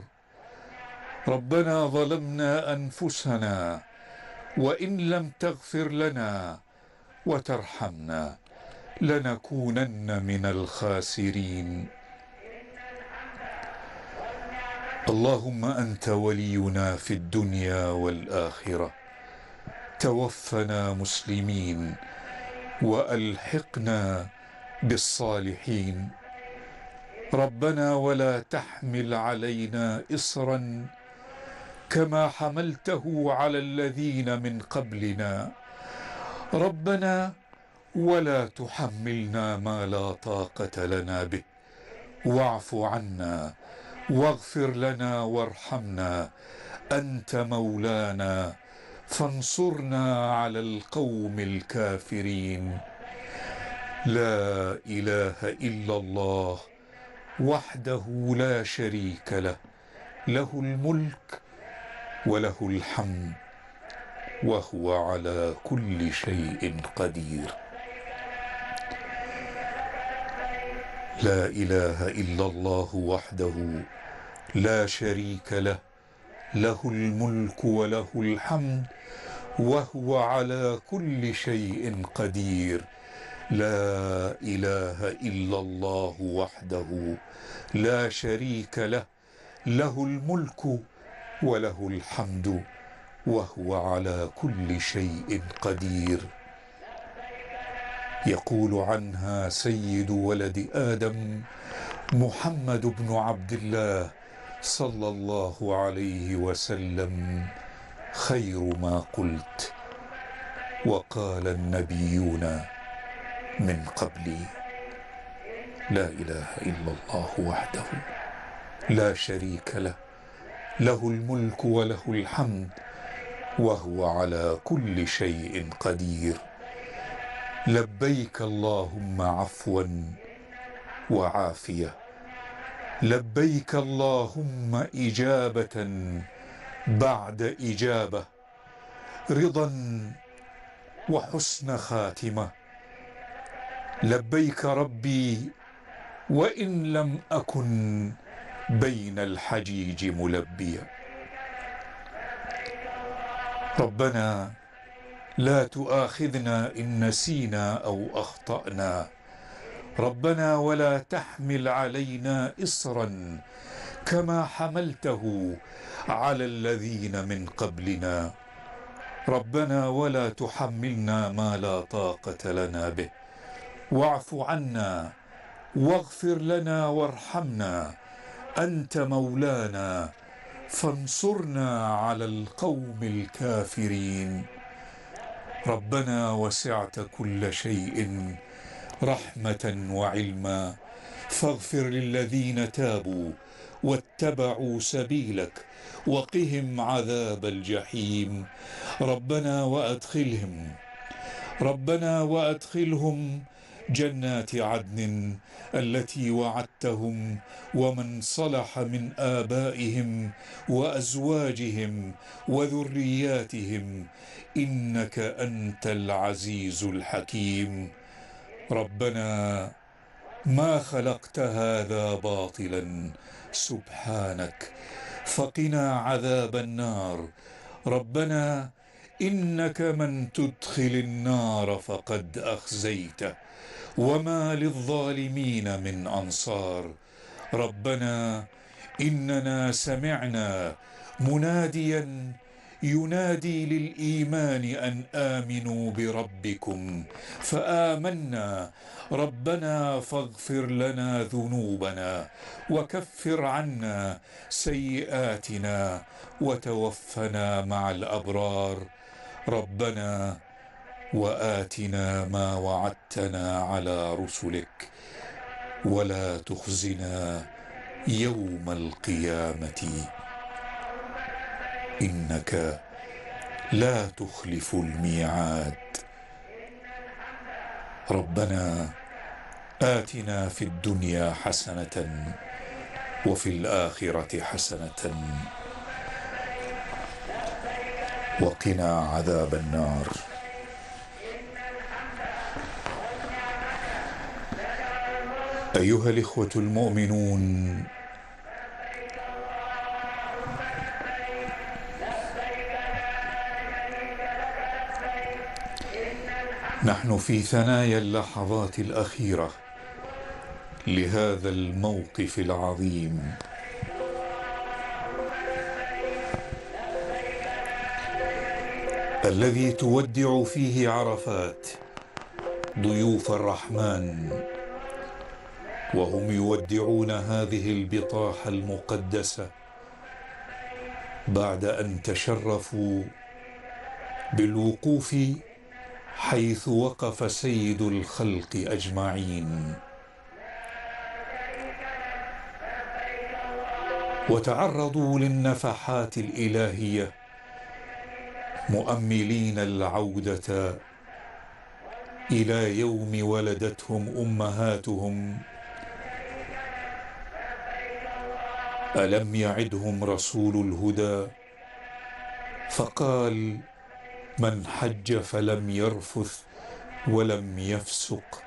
ربنا ظلمنا أنفسنا وإن لم تغفر لنا وترحمنا لنكونن من الخاسرين. اللهم أنت ولينا في الدنيا والآخرة، توفنا مسلمين وألحقنا بالصالحين. ربنا ولا تحمل علينا إصرا كما حملته على الذين من قبلنا. ربنا ولا تحملنا ما لا طاقة لنا به، واعف عنا واغفر لنا وارحمنا، أنت مولانا فانصرنا على القوم الكافرين. لا إله إلا الله وحده لا شريك له، له الملك وله الحمد وهو على كل شيء قدير. لا إله إلا الله وحده لا شريك له، له الملك وله الحمد وهو على كل شيء قدير. لا إله إلا الله وحده لا شريك له، له الملك وله الحمد وهو على كل شيء قدير. يقول عنها سيد ولد آدم محمد بن عبد الله صلى الله عليه وسلم: خير ما قلت وقال النبيون من قبلي. لا إله إلا الله وحده لا شريك له، له الملك وله الحمد وهو على كل شيء قدير. لبيك اللهم عفوا وعافية، لبيك اللهم إجابة بعد إجابة، رضا وحسن خاتمة. لبيك ربي وإن لم أكن بين الحجيج ملبيا. ربنا لا تؤاخذنا إن نسينا أو أخطأنا. ربنا ولا تحمل علينا إصرا كما حملته على الذين من قبلنا. ربنا ولا تحملنا ما لا طاقة لنا به، واعف عنا واغفر لنا وارحمنا، أنت مولانا فانصرنا على القوم الكافرين. ربنا وسعت كل شيء رحمة وعلما، فاغفر للذين تابوا واتبعوا سبيلك وقهم عذاب الجحيم. ربنا وأدخلهم جنات عدن التي وعدتهم ومن صلح من آبائهم وأزواجهم وذرياتهم، إنك أنت العزيز الحكيم. ربنا ما خلقت هذا باطلا سبحانك، فقنا عذاب النار. ربنا إنك من تدخل النار فقد أخزيته، وما للظالمين من أنصار. ربنا إننا سمعنا مناديا ينادي للإيمان أن آمنوا بربكم فآمنا. ربنا فاغفر لنا ذنوبنا وكفر عنا سيئاتنا وتوفنا مع الأبرار. ربنا وآتنا ما وعدتنا على رسلك ولا تخزنا يوم القيامة إنك لا تخلف الميعاد. ربنا آتنا في الدنيا حسنة وفي الآخرة حسنة وقنا عذاب النار. أيها الإخوة المؤمنون، نحن في ثنايا اللحظات الأخيرة لهذا الموقف العظيم، الذي تودع فيه عرفات ضيوف الرحمن، وهم يودعون هذه البطاحة المقدسة بعد أن تشرفوا بالوقوف حيث وقف سيد الخلق أجمعين، وتعرضوا للنفحات الإلهية مؤملين العودة إلى يوم ولدتهم أمهاتهم. ألم يعدهم رسول الهدى فقال: من حج فلم يرفث ولم يفسق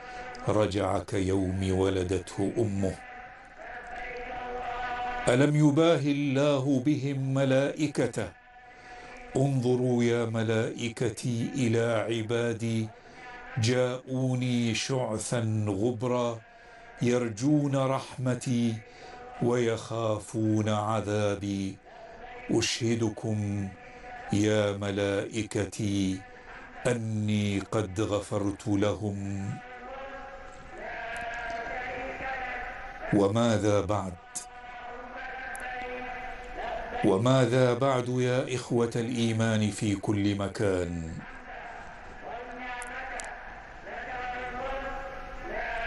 رجع كيوم ولدته أمه. ألم يباهي الله بهم ملائكته: انظروا يا ملائكتي إلى عبادي جاءوني شعثا غبرا يرجون رحمتي ويخافون عذابي. أشهدكم يا ملائكتي أني قد غفرت لهم. وماذا بعد؟ وماذا بعد يا إخوة الإيمان في كل مكان؟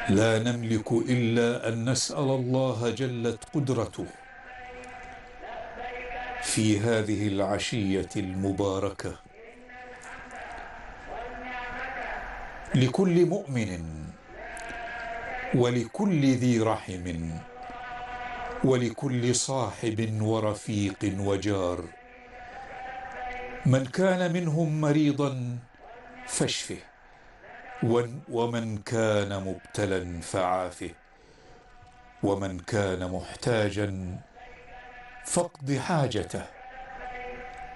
لا نملك إلا أن نسأل الله جلت قدرته في هذه العشية المباركة لكل مؤمن ولكل ذي رحم ولكل صاحب ورفيق وجار، من كان منهم مريضا فاشفه، ومن كان مبتلا فعافه، ومن كان محتاجا فاقض حاجته،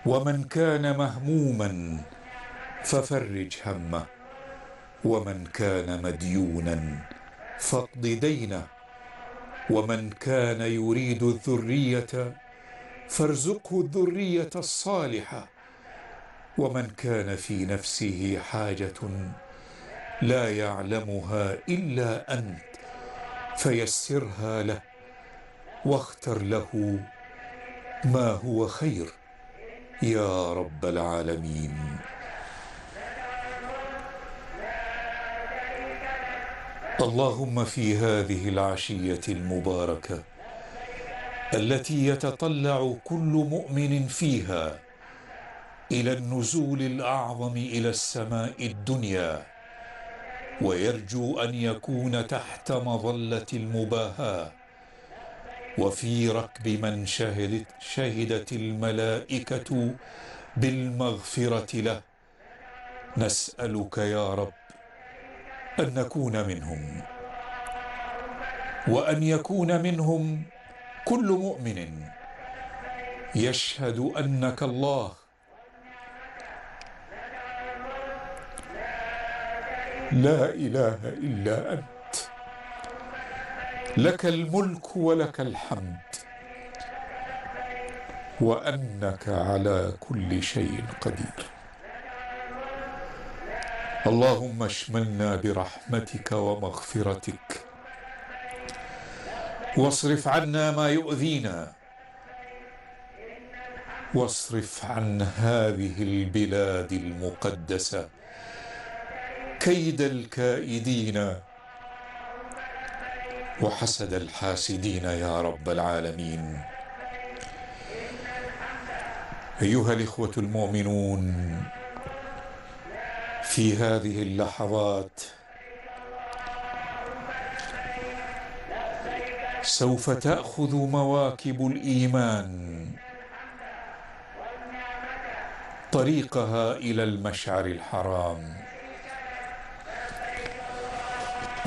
ومن كان مهموما ففرج همه، ومن كان مديونا فاقض دينه، ومن كان يريد الذرية فارزقه الذرية الصالحة، ومن كان في نفسه حاجة لا يعلمها إلا أنت فيسرها له واختر له ما هو خير يا رب العالمين. اللهم في هذه العشية المباركة التي يتطلع كل مؤمن فيها إلى النزول الأعظم إلى السماء الدنيا، ويرجو أن يكون تحت مظلة المباهاة وفي ركب من شهدت الملائكة بالمغفرة له، نسألك يا رب أن نكون منهم، وأن يكون منهم كل مؤمن يشهد أنك الله لا إله إلا أنت، لك الملك ولك الحمد، وأنك على كل شيء قدير. اللهم اشملنا برحمتك ومغفرتك، واصرف عنا ما يؤذينا، واصرف عن هذه البلاد المقدسة كيد الكائدين وحسد الحاسدين يا رب العالمين. أيها الإخوة المؤمنون، في هذه اللحظات سوف تأخذ مواكب الإيمان طريقها إلى المشعر الحرام.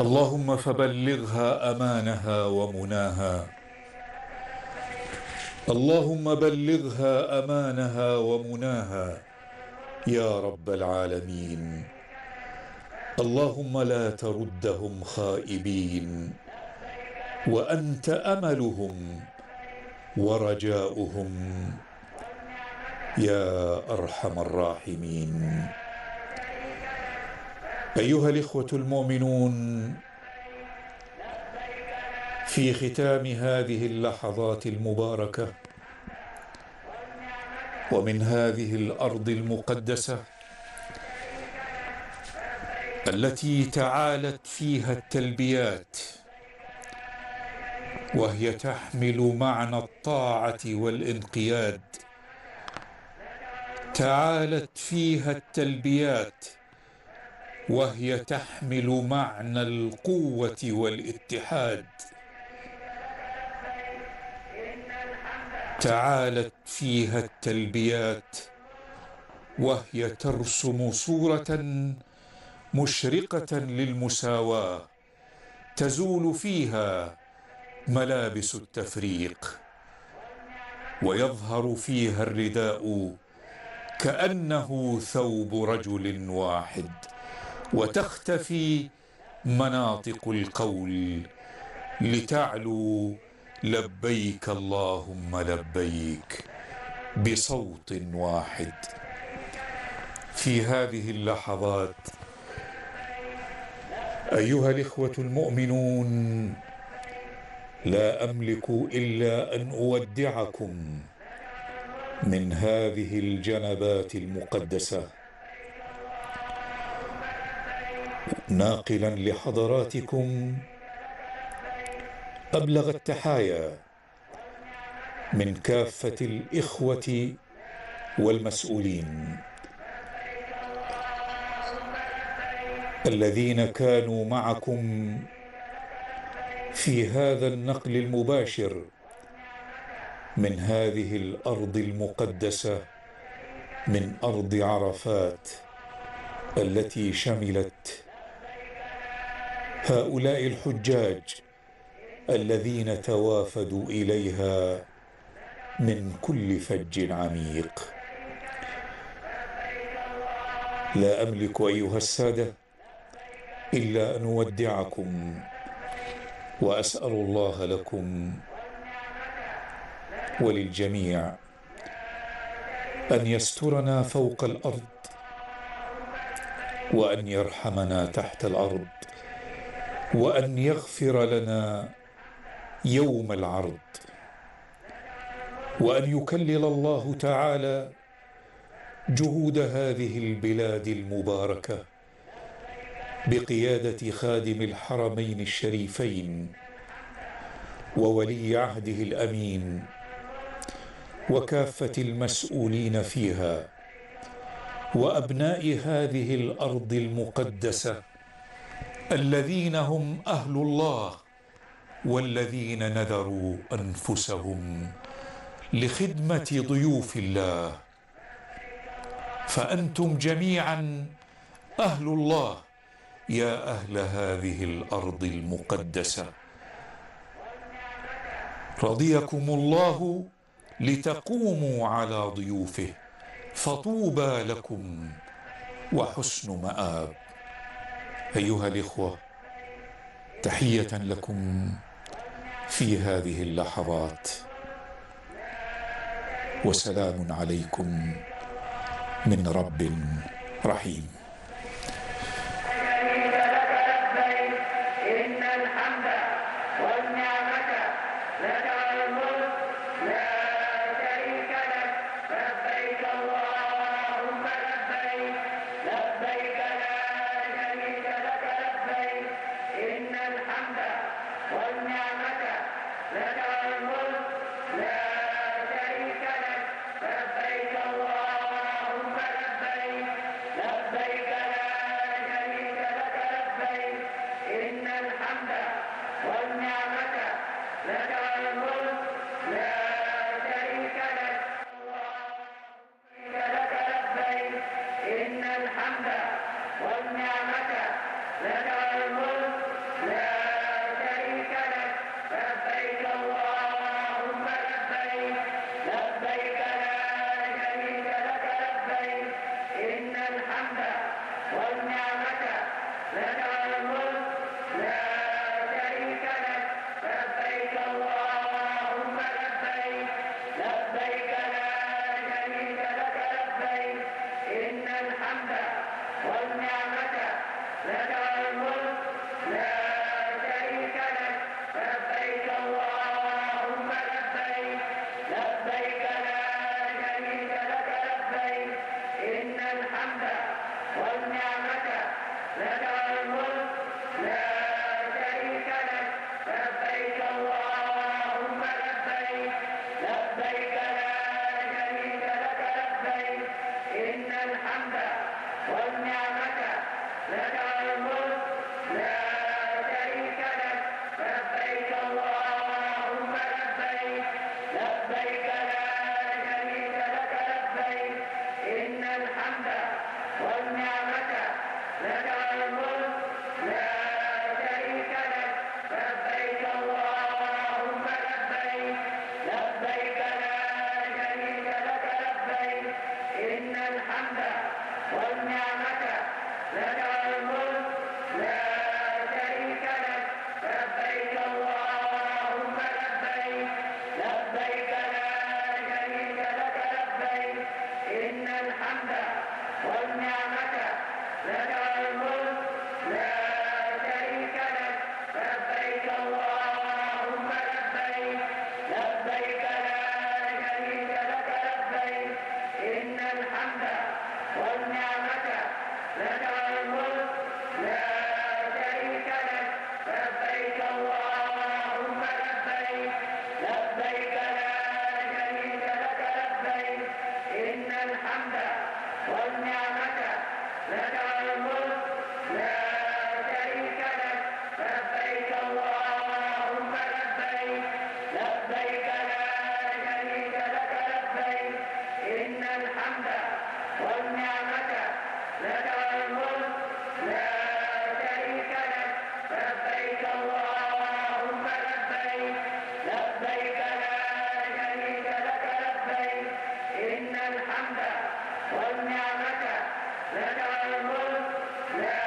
اللهم فبلغها أمانها ومناها، اللهم بلغها أمانها ومناها يا رب العالمين. اللهم لا تردهم خائبين، وأنت أملهم ورجاؤهم يا أرحم الراحمين. أيها الإخوة المؤمنون، في ختام هذه اللحظات المباركة ومن هذه الأرض المقدسة التي تعالت فيها التلبيات، وهي تحمل معنى الطاعة والانقياد، تعالت فيها التلبيات وهي تحمل معنى القوة والاتحاد، تعالت فيها التلبيات وهي ترسم صورة مشرقة للمساواة، تزول فيها ملابس التفريق، ويظهر فيها الرداء كأنه ثوب رجل واحد، وتختفي مناطق القول لتعلو لبيك اللهم لبيك بصوت واحد. في هذه اللحظات أيها الإخوة المؤمنون، لا أملك إلا أن أودعكم من هذه الجنبات المقدسة، ناقلا لحضراتكم أبلغ التحايا من كافة الإخوة والمسؤولين الذين كانوا معكم في هذا النقل المباشر من هذه الأرض المقدسة، من أرض عرفات التي شملت هؤلاء الحجاج الذين توافدوا إليها من كل فج عميق. لا أملك أيها السادة إلا أن أودعكم وأسأل الله لكم وللجميع أن يسترنا فوق الأرض، وأن يرحمنا تحت الأرض، وأن يغفر لنا يوم العرض، وأن يكلل الله تعالى جهود هذه البلاد المباركة بقيادة خادم الحرمين الشريفين وولي عهده الأمين وكافة المسؤولين فيها وأبناء هذه الأرض المقدسة الذين هم أهل الله والذين نذروا أنفسهم لخدمة ضيوف الله، فأنتم جميعا أهل الله يا أهل هذه الأرض المقدسة. رضيكم الله لتقوموا على ضيوفه، فطوبى لكم وحسن مآب. أيها الإخوة، تحية لكم في هذه اللحظات، وسلام عليكم من رب رحيم. إن الحمد والنعمة لك والملك لا شريك لك لبيك اللهم لبيك لبيك لا شريك لك لبيك إن الحمد والنعمة لك والملك لا شريك لك لبيك اللهم لبيك لبيك لك الملك لا شريك لك لبيك اللهم لبيك لبيك لا شريك لك لبيك إن الحمد والنعمة لك الملك لا شريك لك لبيك اللهم لبيك لبيك لا شريك لك لبيك إن الحمد والنعمة لك الملك لا شريك لك لبيك اللهم لبيك لبيك لا شريك لك لبيك إن الحمد والنعمة لك الملك لا شريك لك لبيك اللهم لبيك لبيك لا شريك لك لبيك إن الحمد والنعمة لك الملك لا شريك لك لبيك اللهم لبيك لبيك لا شريك لك لبيك إن الحمد والنعمة لك الملك لا شريك لك لبيك اللهم لبيك لبيك لا شريك لك لبيك إن الحمد والنعمة لك الملك لا شريك لك لبيك اللهم لبيك لبيك لا شريك لك لبيك إن الحمد والنعمة لك الملك لا شريك لك لبيك اللهم لبيك لبيك لا شريك لك لبيك إن الحمد والنعمة لك الملك لا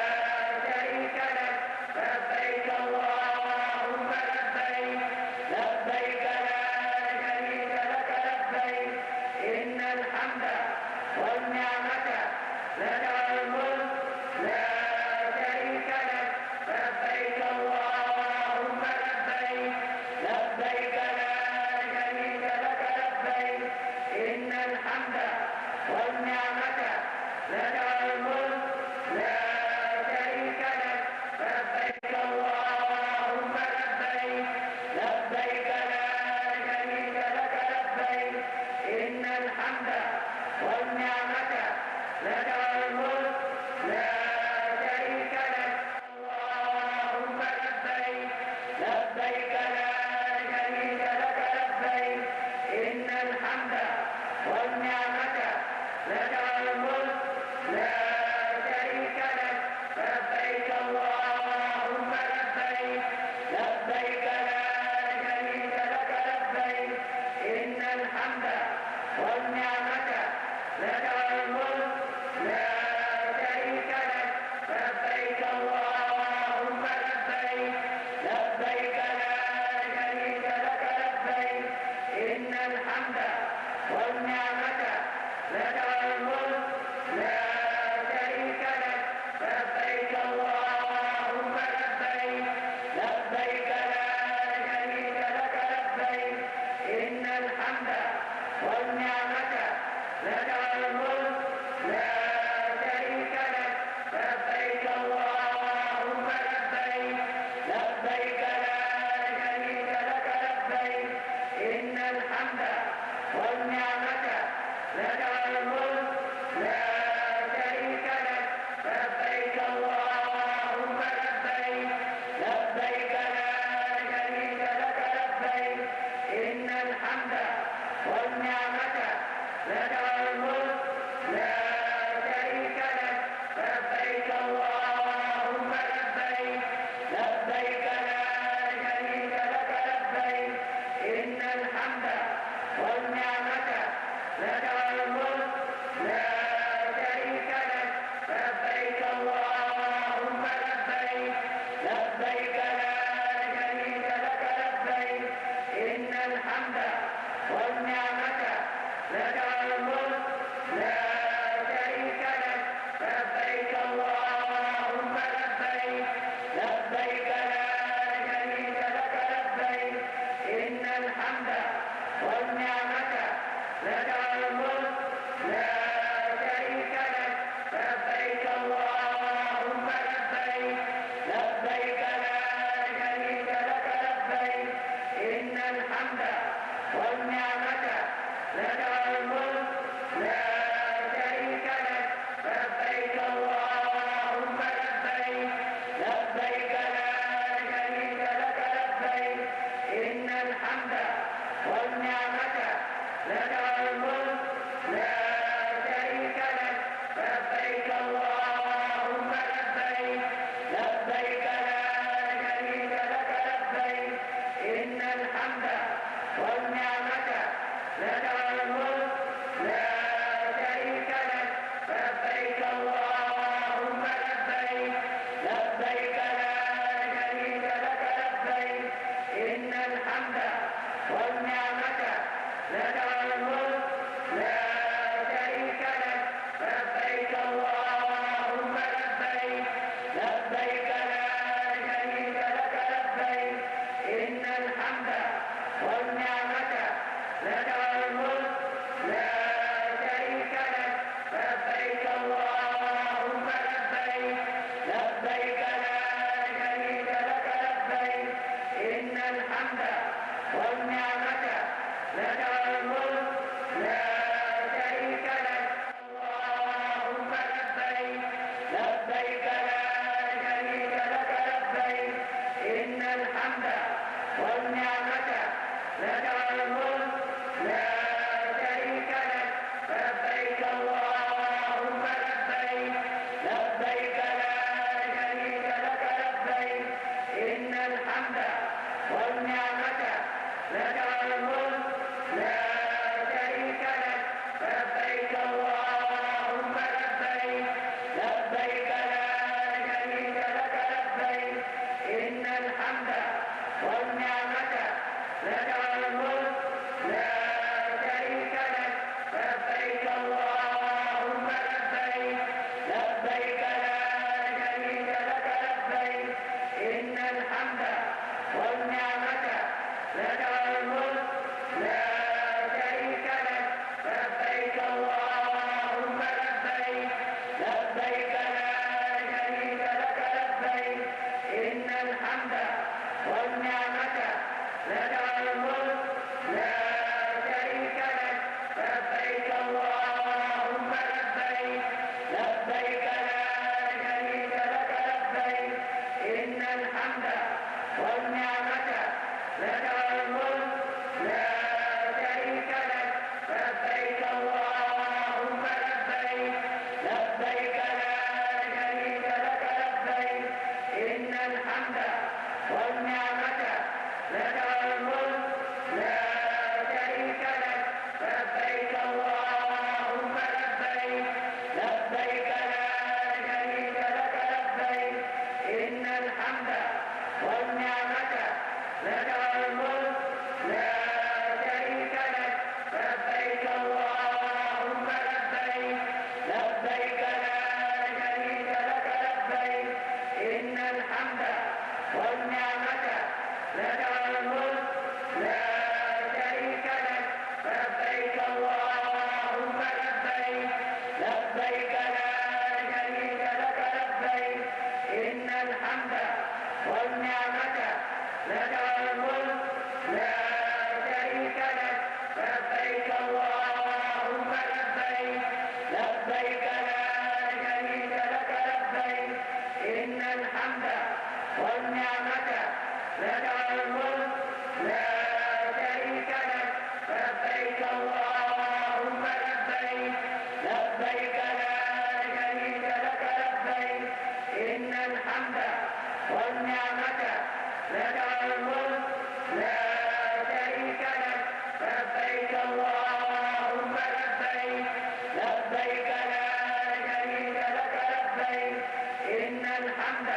شريك لك لبيك اللهم لبيك لبيك لا شريك لك لبيك إن الحمد والنعمة لك الملك لا شريك لك لبيك اللهم لبيك لبيك لا شريك لك لبيك إن الحمد والنعمة لك الملك لا شريك لك لبيك اللهم لبيك لبيك لا شريك لك لبيك إن الحمد والنعمة لك الملك لا شريك لك اللهم لبيك لبيك لا شريك لك لبيك إن الحمد والنعمة لك الملك لا شريك لك لبيك اللهم لبيك لبيك لا شريك لك لبيك إن الحمد والنعمة لك الملك لا شريك لك لبيك اللهم لبيك لبيك لا شريك لك لبيك إن الحمد والنعمة لك الملك لا شريك لك لبيك اللهم لبيك لبيك لا شريك لك لبيك إن الحمد والنعمة لك الملك لك الملك لا شريك لك لبيك اللهم لبيك لبيك لا شريك لك لبيك إن الحمد والنعمة لك الملك لا شريك لك لبيك اللهم لبيك لبيك لا شريك لك لبيك إن الحمد والنعمة لك الملك لا شريك لك لبيك اللهم لبيك لبيك لا شريك لك لبيك إن الحمد والنعمة لك الملك لا شريك لك لبيك اللهم لبيك لبيك لا شريك لك لبيك إن الحمد والنعمة لك الملك لا شريك لك لبيك اللهم لبيك لبيك لا شريك لك لبيك إن الحمد والنعمة لك الملك لا شريك لك لبيك اللهم لبيك لبيك لا شريك لك لبيك إن الحمد والنعمة لك الملك لا شريك لك لبيك اللهم لبيك لبيك لا شريك لك لبيك إن الحمد والنعمة لك الملك لا شريك لك لبيك اللهم لبيك لبيك لا شريك لك لبيك إن الحمد والنعمة لك الملك لا شريك لك لبيك اللهم لبيك لبيك لا شريك لك لبيك إن الحمد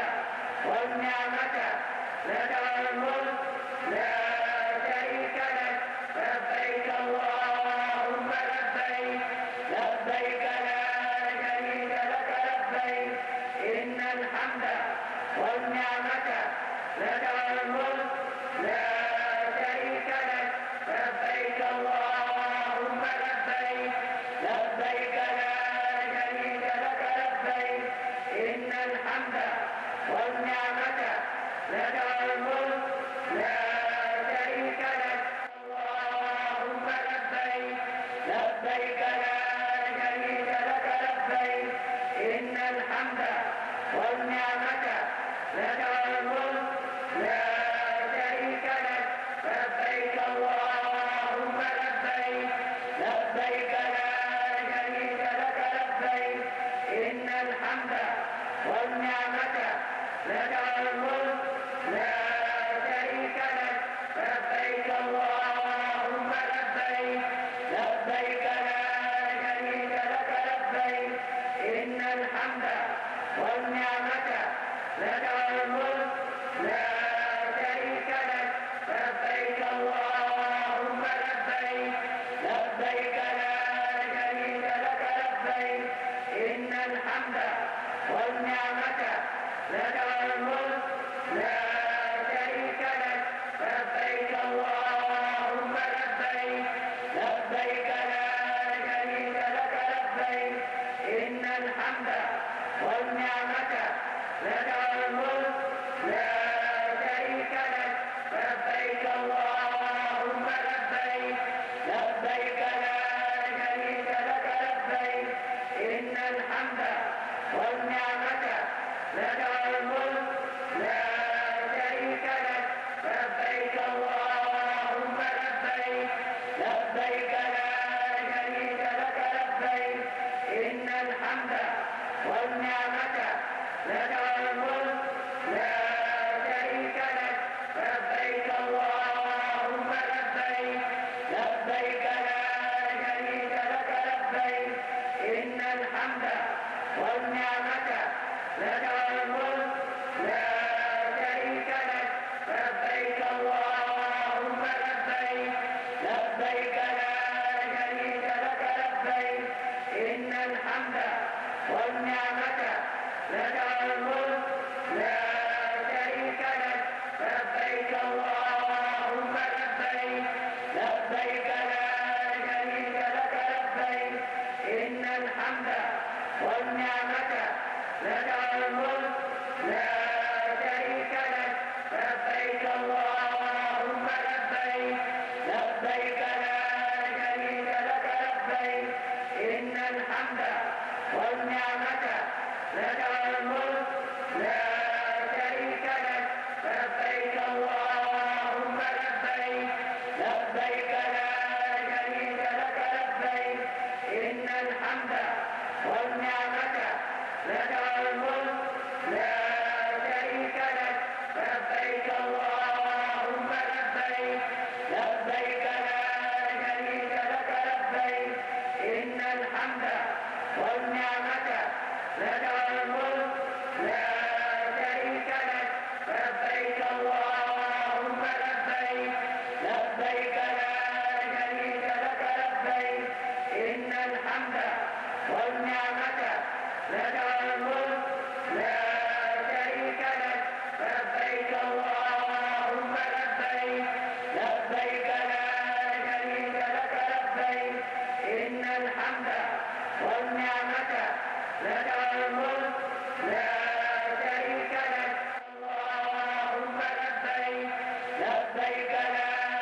والنعمة لك الملك لا شريك لك لبيك اللهم لبيك لبيك لا شريك لك لبيك إن الحمد والنعمة لك الملك لا شريك لك لبيك اللهم لبيك لبيك لا شريك لك لبيك إن الحمد والنعمة لك الملك لا شريك لك اللهم لبيك لبيك لا شريك لك لبيك إن الحمد والنعمة لك الملك لا شريك لك لبيك اللهم لبيك لبيك لا شريك لك لبيك إن الحمد والنعمة لك الملك لا شريك لك لبيك اللهم لبيك لبيك لا شريك لك لبيك إن الحمد والنعمة لك الملك لا شريك لك لبيك اللهم لبيك لبيك لا شريك لك لبيك إن الحمد والنعمة لك الملك لا شريك لك لبيك اللهم لبيك لبيك لا شريك لك لبيك إن الحمد والنعمة لك الملك لا شريك لك لبيك اللهم لبيك لبيك لا شريك لك لبيك إن الحمد والنعمة لك الملك لا شريك لك لبيك اللهم لبيك لبيك لا شريك لك لبيك إن الحمد والنعمة لك الملك لا شريك لك لبيك اللهم لبيك لبيك لا شريك لك لبيك إن الحمد والنعمة لك الملك لا شريك لك لبيك اللهم لبيك لبيك لا شريك لك لبيك إن الحمد والنعمة لك الملك لا شريك لك لبيك اللهم لبيك والنعمة لك والملك لا شريك لك لبيك اللهم لبيك لبيك لا شريك لك لبيك إن الحمد والنعمة لك والملك لا شريك لك لبيك اللهم لبيك لبيك لا شريك لك لبيك إن الحمد والنعمة لك والملك لا شريك لك لبيك اللهم لبيك لبيك لا شريك لك لبيك إن الحمد والنعمة لك والملك لا شريك لك لبيك اللهم لبيك لبيك لا شريك لك لبيك إن الحمد والنعمة لك والملك لا شريك لك لبيك اللهم لبيك لبيك لا شريك لك لبيك إن الحمد والنعمة لك